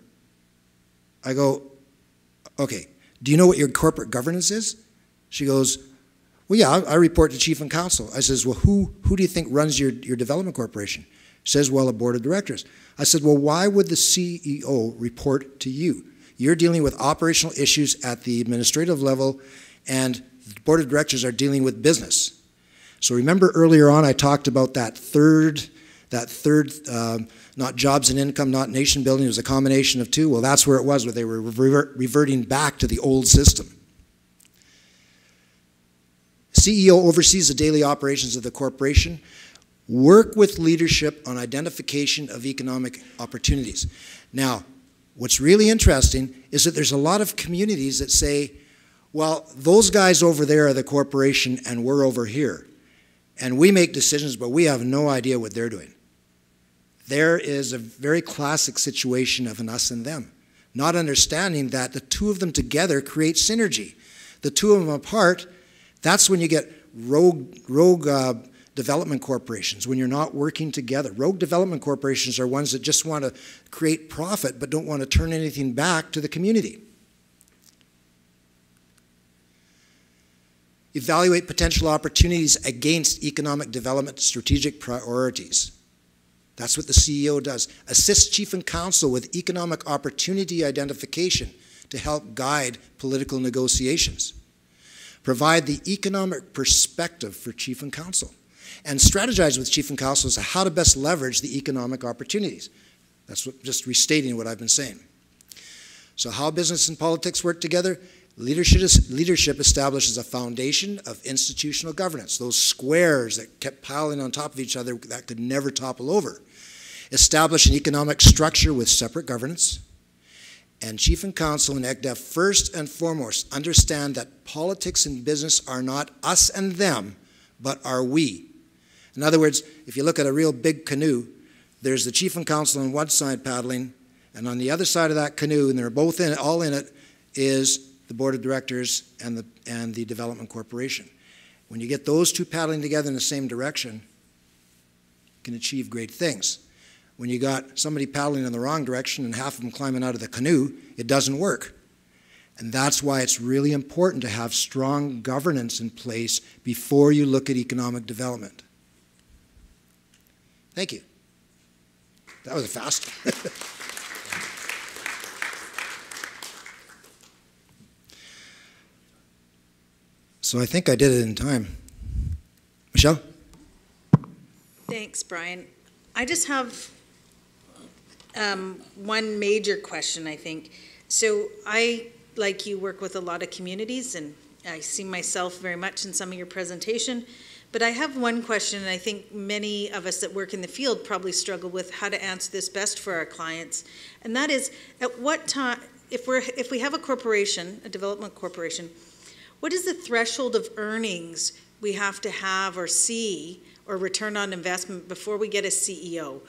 I go, okay, do you know what your corporate governance is? She goes, well, yeah, I report to chief and council. I says, well, who do you think runs your development corporation? She says, well, a board of directors. I said, well, why would the CEO report to you? You're dealing with operational issues at the administrative level, and the board of directors are dealing with business. So remember earlier on I talked about that third, not jobs and income, not nation building, it was a combination of two. Well, that's where it was, where they were reverting back to the old system. CEO oversees the daily operations of the corporation. Work with leadership on identification of economic opportunities. Now, what's really interesting is that there's a lot of communities that say, well, those guys over there are the corporation and we're over here. And we make decisions, but we have no idea what they're doing. There is a very classic situation of an us and them, not understanding that the two of them together create synergy. The two of them apart, that's when you get rogue development corporations, when you're not working together. Rogue development corporations are ones that just want to create profit but don't want to turn anything back to the community. Evaluate potential opportunities against economic development strategic priorities. That's what the CEO does. Assist Chief and Council with economic opportunity identification to help guide political negotiations. Provide the economic perspective for Chief and Council. And strategize with Chief and Council as to how to best leverage the economic opportunities. That's what, just restating what I've been saying. So how business and politics work together? Leadership establishes a foundation of institutional governance, those squares that kept piling on top of each other that could never topple over. Establish an economic structure with separate governance. And Chief and Council and ECDEF first and foremost understand that politics and business are not us and them, but are we. In other words, if you look at a real big canoe, there's the Chief and Council on one side paddling, and on the other side of that canoe, and they're both in it, all in it, is the board of directors and the development corporation. When you get those two paddling together in the same direction, you can achieve great things. When you got somebody paddling in the wrong direction and half of them climbing out of the canoe, it doesn't work. And that's why it's really important to have strong governance in place before you look at economic development. Thank you. That was fast. So I think I did it in time. Michelle? Thanks, Brian. I just have one major question, I think. So I, like you, work with a lot of communities, and I see myself very much in some of your presentation. But I have one question, and I think many of us that work in the field probably struggle with how to answer this best for our clients. And that is, at what time, if we have a corporation, a development corporation, what is the threshold of earnings we have to have or see, or return on investment, before we get a CEO?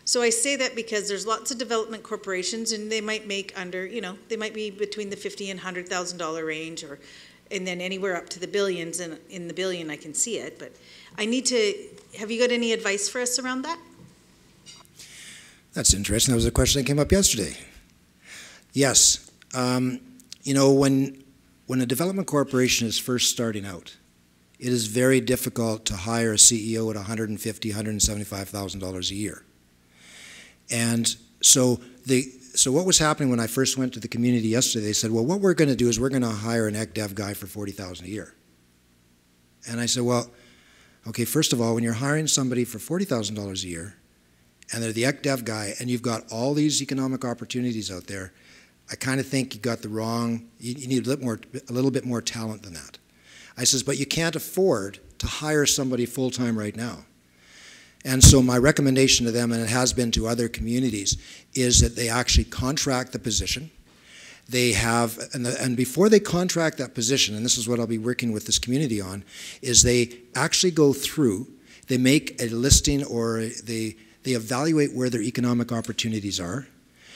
So I say that because there's lots of development corporations, and they might make under, they might be between the $50,000 and $100,000 range, and then anywhere up to the billions, and in the billion I can see it. But I need to, have you got any advice for us around that? That's interesting. That was a question that came up yesterday. Yes. When a development corporation is first starting out, it is very difficult to hire a CEO at $150,000, $175,000 a year. And so what was happening when I first went to the community yesterday, they said, well, what we're going to do is we're going to hire an ECDEV guy for $40,000 a year. And I said, well, okay, first of all, when you're hiring somebody for $40,000 a year, and they're the ECDEV guy, and you've got all these economic opportunities out there, I kind of think you got the wrong, you need a little bit more talent than that. I says, but you can't afford to hire somebody full-time right now. And so my recommendation to them, and it has been to other communities, is that they actually contract the position. They have, and before they contract that position, and this is what I'll be working with this community on, is they actually go through, they make a listing, or they evaluate where their economic opportunities are.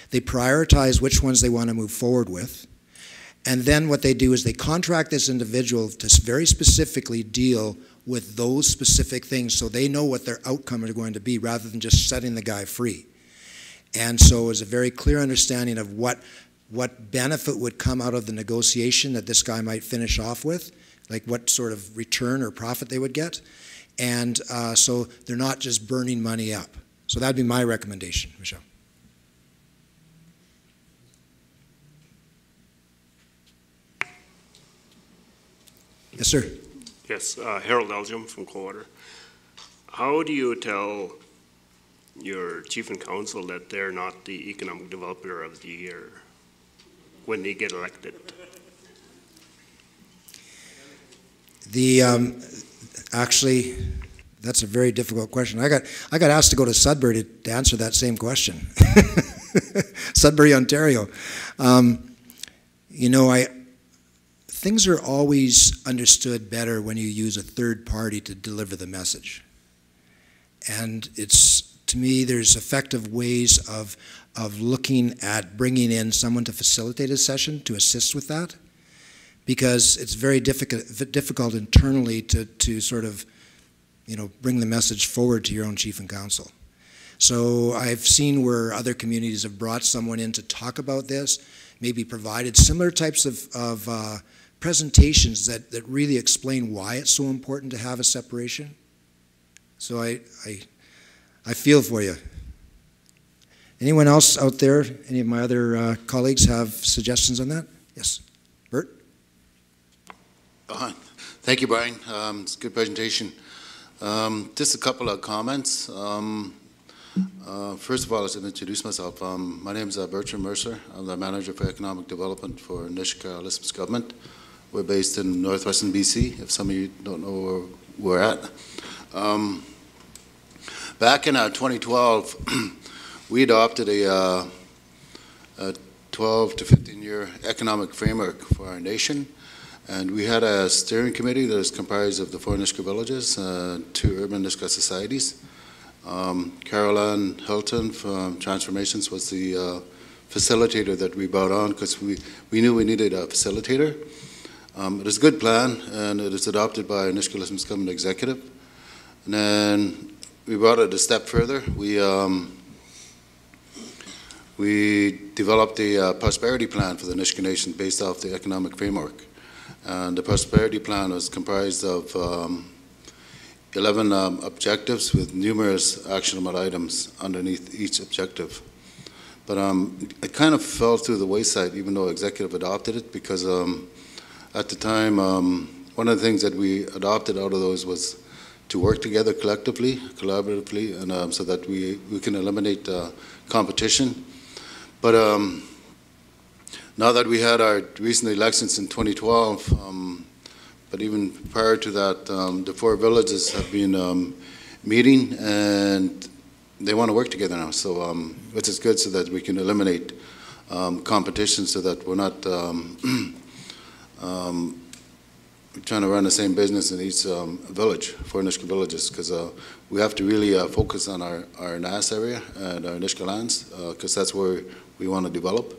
They prioritize which ones they want to move forward with. And then what they do is they contract this individual to very specifically deal with those specific things, so they know what their outcome is going to be, rather than just setting the guy free. And so it's a very clear understanding of what benefit would come out of the negotiation that this guy might finish off with, like what sort of return or profit they would get. And so they're not just burning money up. So that'd be my recommendation, Michelle. Yes, sir. Yes, Harold Elgin from Coldwater. How do you tell your chief and council that they're not the economic developer of the year when they get elected? Actually, That's a very difficult question. I got asked to go to Sudbury to answer that same question. Sudbury, Ontario. You know, things are always understood better when you use a third party to deliver the message. And to me, there's effective ways of looking at bringing in someone to facilitate a session to assist with that, because it's very difficult internally to sort of, you know, bring the message forward to your own chief and council. So I've seen where other communities have brought someone in to talk about this, maybe provided similar types of presentations that really explain why it's so important to have a separation. So I feel for you. Anyone else out there, any of my other colleagues have suggestions on that? Yes, Bert? Thank you, Brian. It's a good presentation. Just a couple of comments. First of all, I'll introduce myself. My name is Bertrand Mercer. I'm the Manager for Economic Development for Nisga'a Lisbon's government. We're based in northwestern BC, if some of you don't know where we're at. Back in 2012, we adopted a 12 to 15-year economic framework for our nation. And we had a steering committee that is comprised of the 4 Nisga'a villages, 2 urban Nisga'a societies. Caroline Hilton from Transformations was the facilitator that we brought on, because we knew we needed a facilitator. It is a good plan, and it is adopted by Nisga'a Lisbon's government executive. And then we brought it a step further. We developed a prosperity plan for the Nisga'a Nation based off the economic framework. And the prosperity plan was comprised of 11 objectives with numerous actionable items underneath each objective. But it kind of fell through the wayside, even though executive adopted it, because at the time, one of the things that we adopted out of those was to work together collectively, collaboratively, and so that we can eliminate competition. But now that we had our recent elections in 2012, but even prior to that, the 4 villages have been meeting, and they want to work together now. So, which is good, so that we can eliminate competition, so that we're not trying to run the same business in each village, 4 Nisga'a villages, because we have to really focus on our NAS area and our Nisga'a lands, because that's where we want to develop.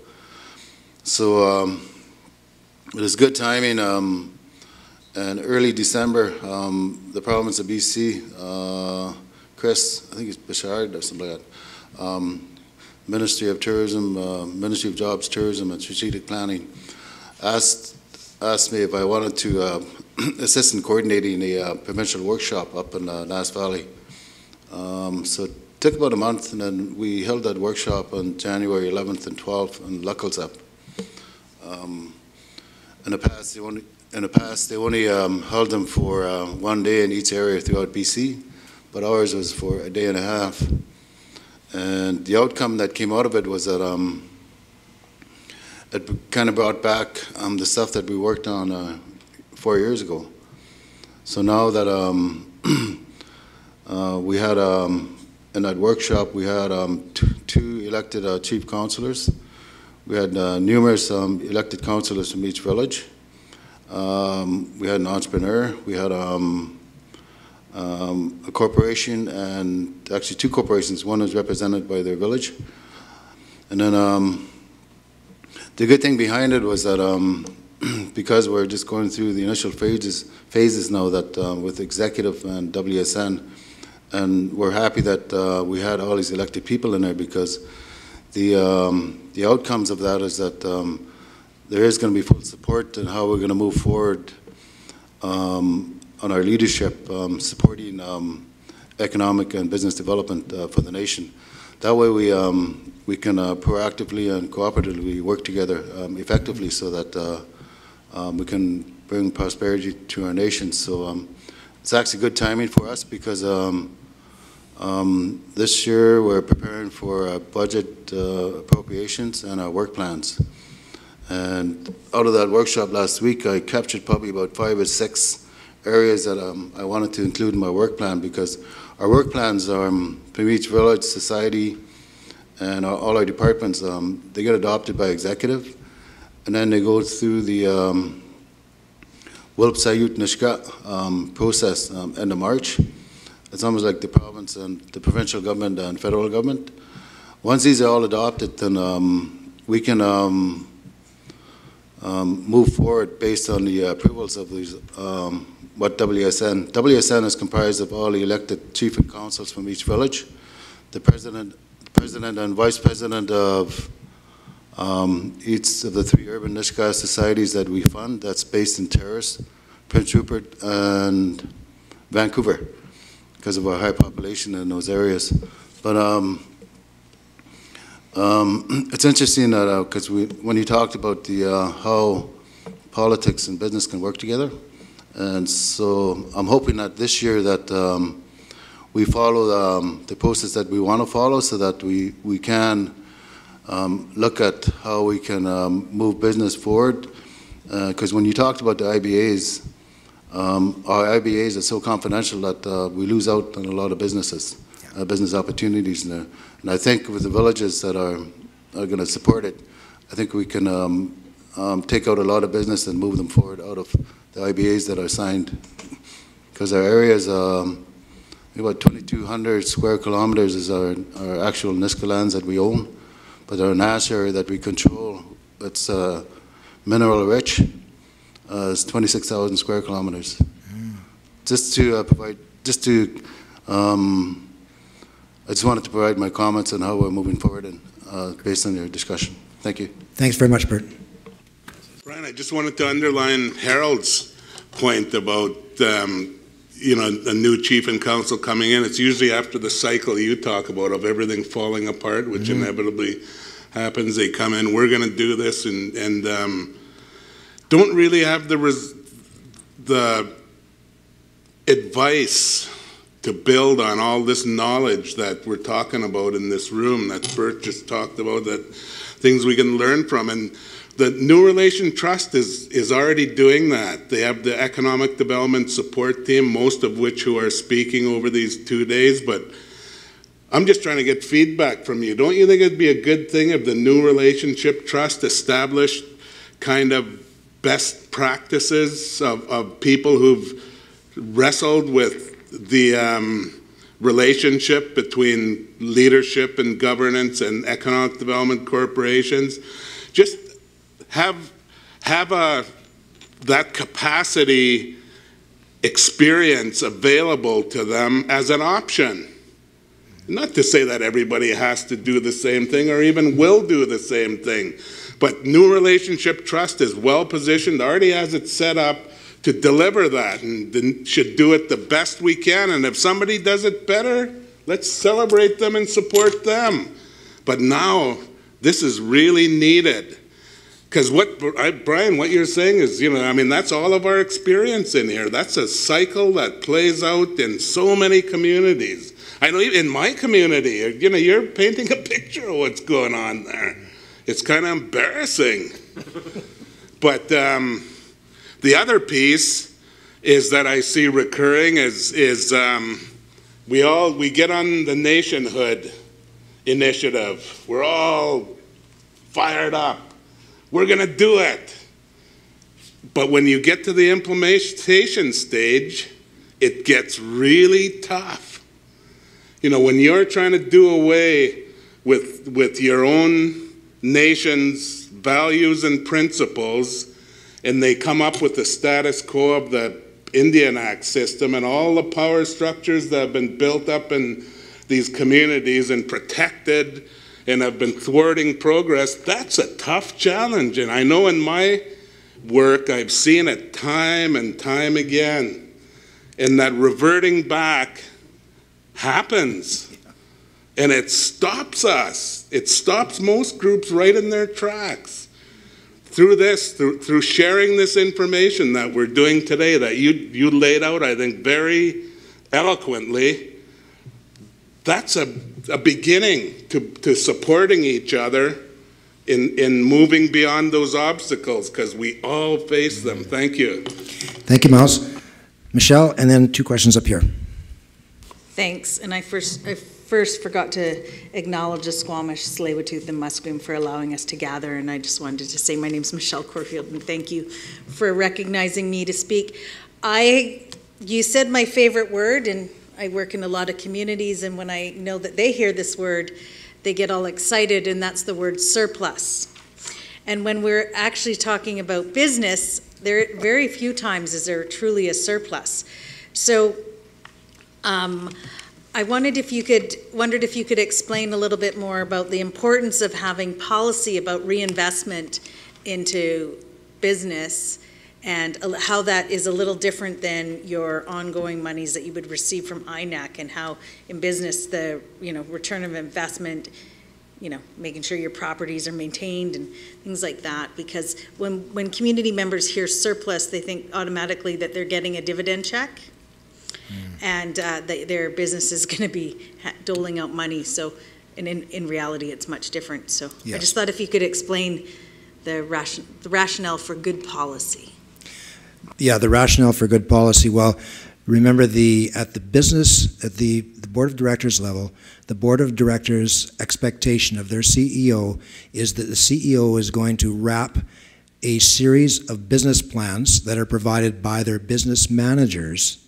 So it is good timing. In early December, the province of BC, Chris, I think it's Bouchard or something like that, Ministry of Tourism, Ministry of Jobs, Tourism and Strategic Planning, asked me if I wanted to assist in coordinating a provincial workshop up in Nass Valley. So it took about a month, and then we held that workshop on January 11th and 12th in Luckelsap. In the past, they only held them for 1 day in each area throughout BC, but ours was for a day and a half. And the outcome that came out of it was that it kind of brought back the stuff that we worked on 4 years ago. So now that we had, in that workshop, we had 2 elected chief councillors. We had numerous elected councillors from each village. We had an entrepreneur. We had a corporation, and actually 2 corporations. One was represented by their village. And then the good thing behind it was that because we're just going through the initial phases now, that with executive and WSN, and we're happy that we had all these elected people in there, because the outcomes of that is that there is going to be full support in how we're going to move forward on our leadership, supporting economic and business development for the nation. That way we can proactively and cooperatively work together effectively, so that we can bring prosperity to our nation. So it's actually good timing for us, because this year we're preparing for budget appropriations and our work plans. And out of that workshop last week, I captured probably about 5 or 6 areas that I wanted to include in my work plan, because our work plans are from each village, society, and all our departments, they get adopted by executive, and then they go through the Wilp Sayut Nishka process end of March. It's almost like the province and the provincial government and federal government. Once these are all adopted, then we can move forward based on the approvals of these, what WSN. WSN is comprised of all the elected chief and councils from each village, the president and vice president of each of the 3 urban Nishka societies that we fund, that's based in Terrace, Prince Rupert, and Vancouver, because of our high population in those areas. But it's interesting that because when you talked about the how politics and business can work together, and so I'm hoping that this year that we follow the process that we want to follow, so that we can look at how we can move business forward. Because when you talked about the IBAs, our IBAs are so confidential that we lose out on a lot of businesses, business opportunities in there. And I think with the villages that are going to support it, I think we can take out a lot of business and move them forward out of the IBAs that are signed. Because our areas, about 2,200 square kilometers is our actual Niska lands that we own. But our Nash area that we control, it's mineral rich, is 26,000 square kilometers. Just to provide, I just wanted to provide my comments on how we're moving forward and based on your discussion. Thank you. Thanks very much, Bert. Brian, I just wanted to underline Harold's point about you know, a new chief and council coming in. It's usually after the cycle you talk about of everything falling apart, which inevitably happens. They come in, we're going to do this, and don't really have the advice to build on all this knowledge that we're talking about in this room, that Bert just talked about, that things we can learn from. And the New Relation Trust is already doing that. They have the economic development support team, most of which who are speaking over these 2 days, but I'm just trying to get feedback from you. Don't you think it'd be a good thing if the New Relationship Trust established kind of best practices of people who've wrestled with the relationship between leadership and governance and economic development corporations? Just have that capacity experience available to them as an option. Not to say that everybody has to do the same thing or even will do the same thing, but New Relationship Trust is well positioned, already has it set up to deliver that, and should do it the best we can. And if somebody does it better, let's celebrate them and support them. But now, this is really needed. Because Brian, what you're saying is, you know, I mean, that's all of our experience in here. That's a cycle that plays out in so many communities. I know in my community, you know, you're painting a picture of what's going on there. It's kind of embarrassing. But the other piece is that I see recurring is we get on the nationhood initiative. We're all fired up. We're going to do it. But when you get to the implementation stage, it gets really tough. You know, when you're trying to do away with your own nation's values and principles, and they come up with the status quo of the Indian Act system and all the power structures that have been built up in these communities and protected and have been thwarting progress, that's a tough challenge. And I know in my work, I've seen it time and time again. And that reverting back happens. And it stops us. It stops most groups right in their tracks. Through this, through sharing this information that we're doing today, that you laid out, I think, very eloquently, that's a beginning to supporting each other in moving beyond those obstacles, because we all face them. Thank you. Thank you, Miles. Michelle, and then 2 questions up here. Thanks. And I first forgot to acknowledge the Squamish, Tsleil-Waututh, and Musqueam for allowing us to gather. And I just wanted to say my name's Michelle Corfield, and thank you for recognizing me to speak. You said my favorite word, and I work in a lot of communities, and when I know that they hear this word, they get all excited, and that's the word surplus. And when we're actually talking about business, there very few times is there truly a surplus. So I wondered if you could explain a little bit more about the importance of having policy about reinvestment into business, and how that is a little different than your ongoing monies that you would receive from INAC, and how in business the return of investment, making sure your properties are maintained and things like that. Because when community members hear surplus, they think automatically that they're getting a dividend check, and that their business is going to be doling out money. So, and in reality, it's much different. So yes. I just thought if you could explain the rationale for good policy. Yeah, the rationale for good policy. Well, remember at the board of directors level, the board of directors' expectation of their CEO is that the CEO is going to wrap a series of business plans that are provided by their business managers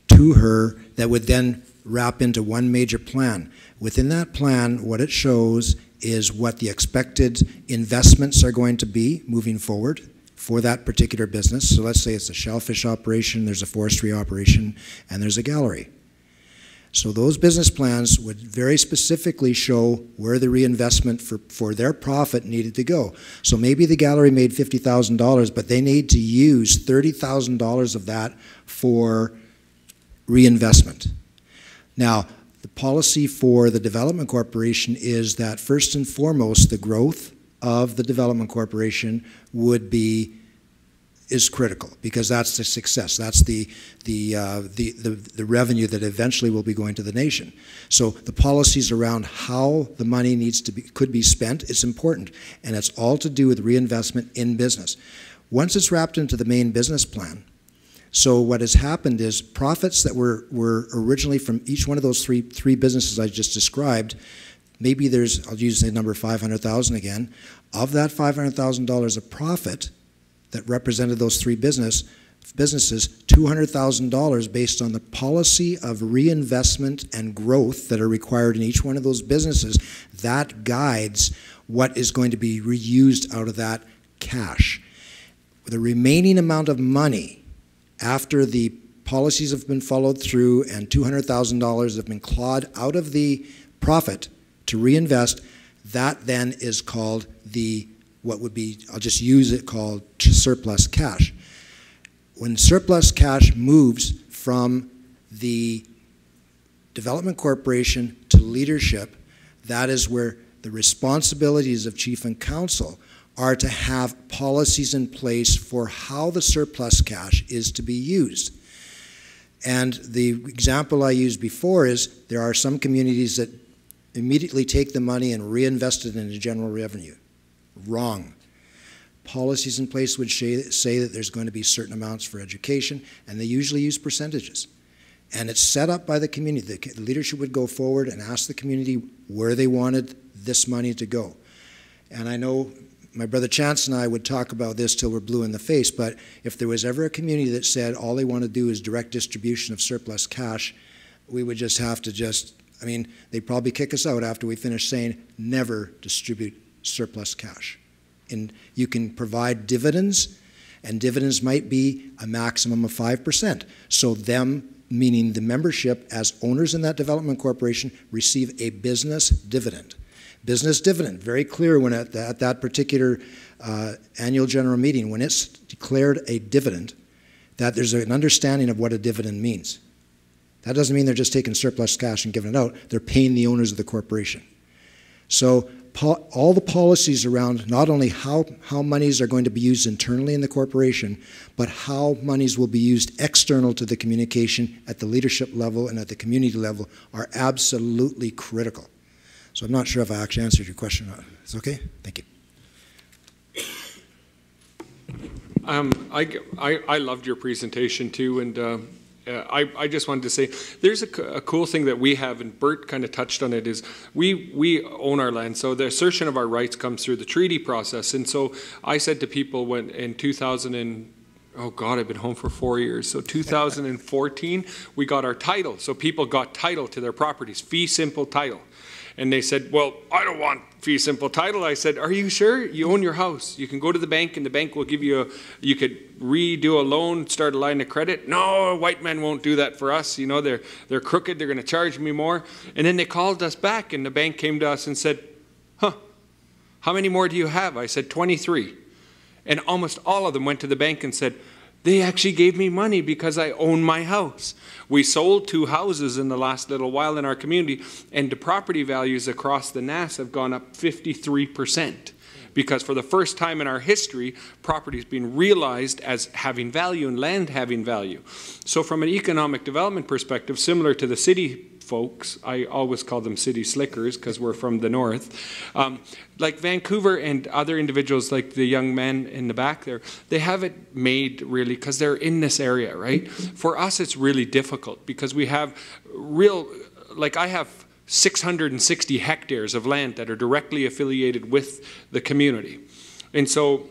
to her that would then wrap into one major plan. Within that plan, what it shows is what the expected investments are going to be moving forward for that particular business. So let's say it's a shellfish operation, there's a forestry operation, and there's a gallery. So those business plans would very specifically show where the reinvestment for their profit needed to go. So maybe the gallery made $50,000, but they need to use $30,000 of that for reinvestment. Now, the policy for the Development Corporation is that first and foremost, the growth of the Development Corporation is critical, because that's the success. That's the revenue that eventually will be going to the nation. So the policies around how the money could be spent is important, and it's all to do with reinvestment in business. Once it's wrapped into the main business plan, so what has happened is profits that were originally from each one of those three businesses I just described, maybe there's, I'll use the number 500,000 again, of that $500,000 of profit that represented those three businesses, $200,000 based on the policy of reinvestment and growth that are required in each one of those businesses, that guides what is going to be reused out of that cash. The remaining amount of money after the policies have been followed through and $200,000 have been clawed out of the profit to reinvest, that then is called what would be, I'll just use it, called surplus cash. When surplus cash moves from the Development Corporation to leadership, that is where the responsibilities of chief and council are to have policies in place for how the surplus cash is to be used. And the example I used before is there are some communities that immediately take the money and reinvest it into general revenue. Wrong. Policies in place would say that there's going to be certain amounts for education, and they usually use percentages. And it's set up by the community. The leadership would go forward and ask the community where they wanted this money to go. And I know my brother Chance and I would talk about this till we're blue in the face, but if there was ever a community that said all they want to do is direct distribution of surplus cash, we would just have to I mean, they'd probably kick us out after we finish saying never distribute surplus cash. And you can provide dividends, and dividends might be a maximum of 5%. So them, meaning the membership as owners in that development corporation, receive a business dividend. Business dividend, very clear when at that particular annual general meeting, when it's declared a dividend, that there's an understanding of what a dividend means. That doesn't mean they're just taking surplus cash and giving it out. They're paying the owners of the corporation. So all the policies around not only how monies are going to be used internally in the corporation, but how monies will be used external to the communication at the leadership level and at the community level are absolutely critical. So I'm not sure if I actually answered your question or not. It's okay? Thank you. I loved your presentation too, and I just wanted to say there's a cool thing that we have, and Bert kind of touched on it, is we own our land, so the assertion of our rights comes through the treaty process. And so I said to people when in 2000 and oh God, I've been home for 4 years. So 2014, we got our title. So people got title to their properties, fee simple title. And they said, well, I don't want fee simple title. I said, are you sure? You own your house. You can go to the bank and the bank will give you you could redo a loan, start a line of credit. No, white men won't do that for us. You know, they're crooked. They're going to charge me more. And then they called us back and the bank came to us and said, huh, how many more do you have? I said, 23. And almost all of them went to the bank and said, they actually gave me money because I own my house. We sold 2 houses in the last little while in our community, and the property values across the Nass have gone up 53%. Because for the first time in our history, property is being realized as having value and land having value. So from an economic development perspective, similar to the city folks, I always call them city slickers because we're from the north, like Vancouver and other individuals like the young man in the back there, they have it made really because they're in this area, right? For us, it's really difficult because we have real, like I have 660 hectares of land that are directly affiliated with the community. And so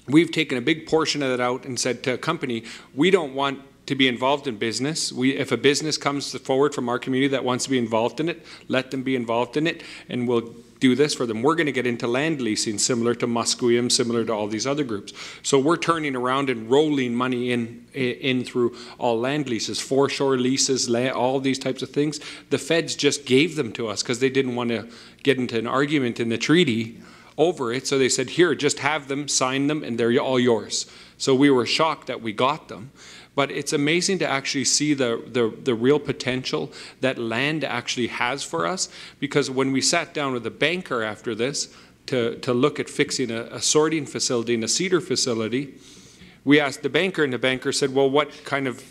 we've taken a big portion of that out and said to a company, we don't want to be involved in business. If a business comes forward from our community that wants to be involved in it, let them be involved in it, and we'll do this for them. We're going to get into land leasing, similar to Musqueam, similar to all these other groups. So we're turning around and rolling money in through all land leases, foreshore leases, all these types of things. The feds just gave them to us because they didn't want to get into an argument in the treaty over it. So they said, here, just have them, sign them, and they're all yours. So we were shocked that we got them. But it's amazing to actually see the real potential that land actually has for us, because when we sat down with a banker after this to look at fixing a sorting facility and a cedar facility, we asked the banker, and the banker said, well, what kind of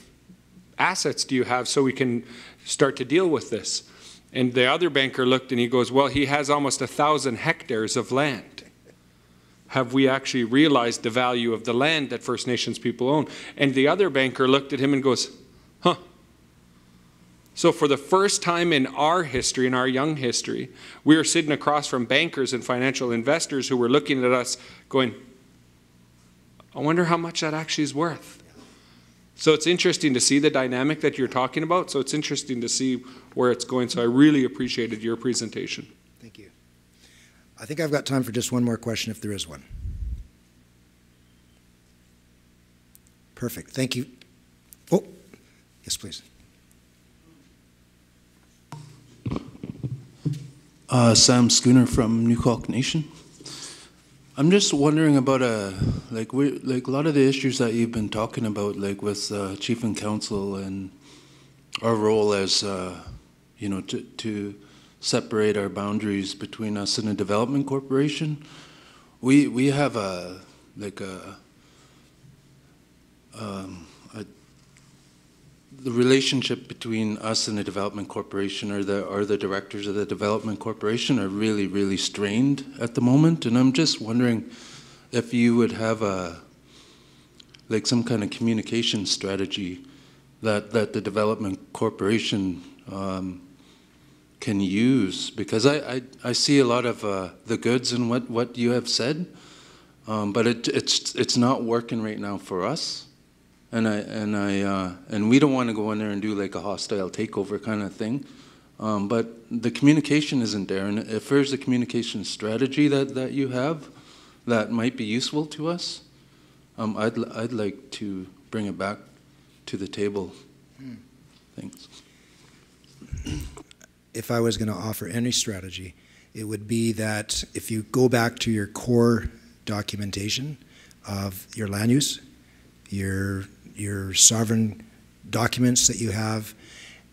assets do you have so we can start to deal with this? And the other banker looked and he goes, well, he has almost 1,000 hectares of land. Have we actually realized the value of the land that First Nations people own? And the other banker looked at him and goes, huh. So for the first time in our history, in our young history, we were sitting across from bankers and financial investors who were looking at us going, I wonder how much that actually is worth. So it's interesting to see the dynamic that you're talking about. So it's interesting to see where it's going. So I really appreciated your presentation. Thank you. I think I've got time for just one more question if there is one. Perfect. Thank you. Oh, yes, please. Sam Schooner from New Calc Nation. I'm just wondering about like a lot of the issues that you've been talking about, like with Chief and Council and our role as you know, to separate our boundaries between us and a development corporation. We have the relationship between us and the development corporation, or the directors of the development corporation, are really, really strained at the moment. And I'm just wondering if you would have like some kind of communication strategy that the development corporation can use, because I see a lot of the goods in what you have said, but it's not working right now for us, and we don't want to go in there and do like a hostile takeover kind of thing, but the communication isn't there, and if there's a communication strategy that you have that might be useful to us, I'd like to bring it back to the table. Thanks. If I was going to offer any strategy, it would be that if you go back to your core documentation of your land use, your sovereign documents that you have,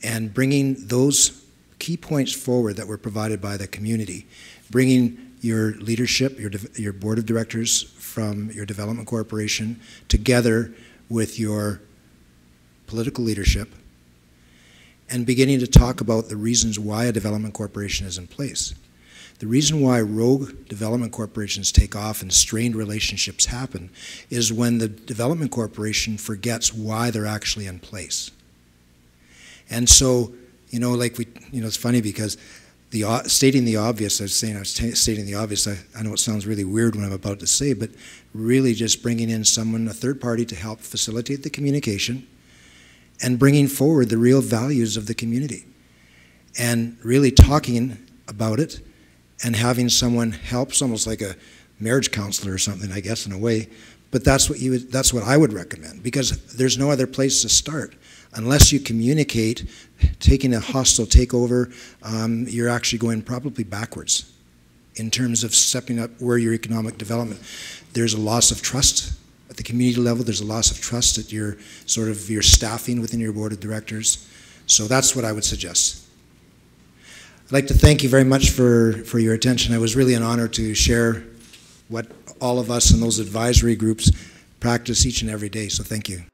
and bringing those key points forward that were provided by the community, bringing your leadership, your board of directors from your development corporation together with your political leadership, and beginning to talk about the reasons why a development corporation is in place. The reason why rogue development corporations take off and strained relationships happen is when the development corporation forgets why they're actually in place. And so, you know, like it's funny because stating the obvious, I was stating the obvious, I know it sounds really weird when I'm about to say, but really just bringing in someone, a third party, to help facilitate the communication and bringing forward the real values of the community and really talking about it and having someone help. It's almost like a marriage counselor or something, I guess, in a way. But that's what I would recommend, because there's no other place to start. Unless you communicate, taking a hostile takeover, you're actually going probably backwards in terms of stepping up where your economic development. There's a loss of trust at the community level. There's a loss of trust at your staffing within your board of directors. So that's what I would suggest. I'd like to thank you very much for your attention. It was really an honor to share what all of us in those advisory groups practice each and every day, so thank you.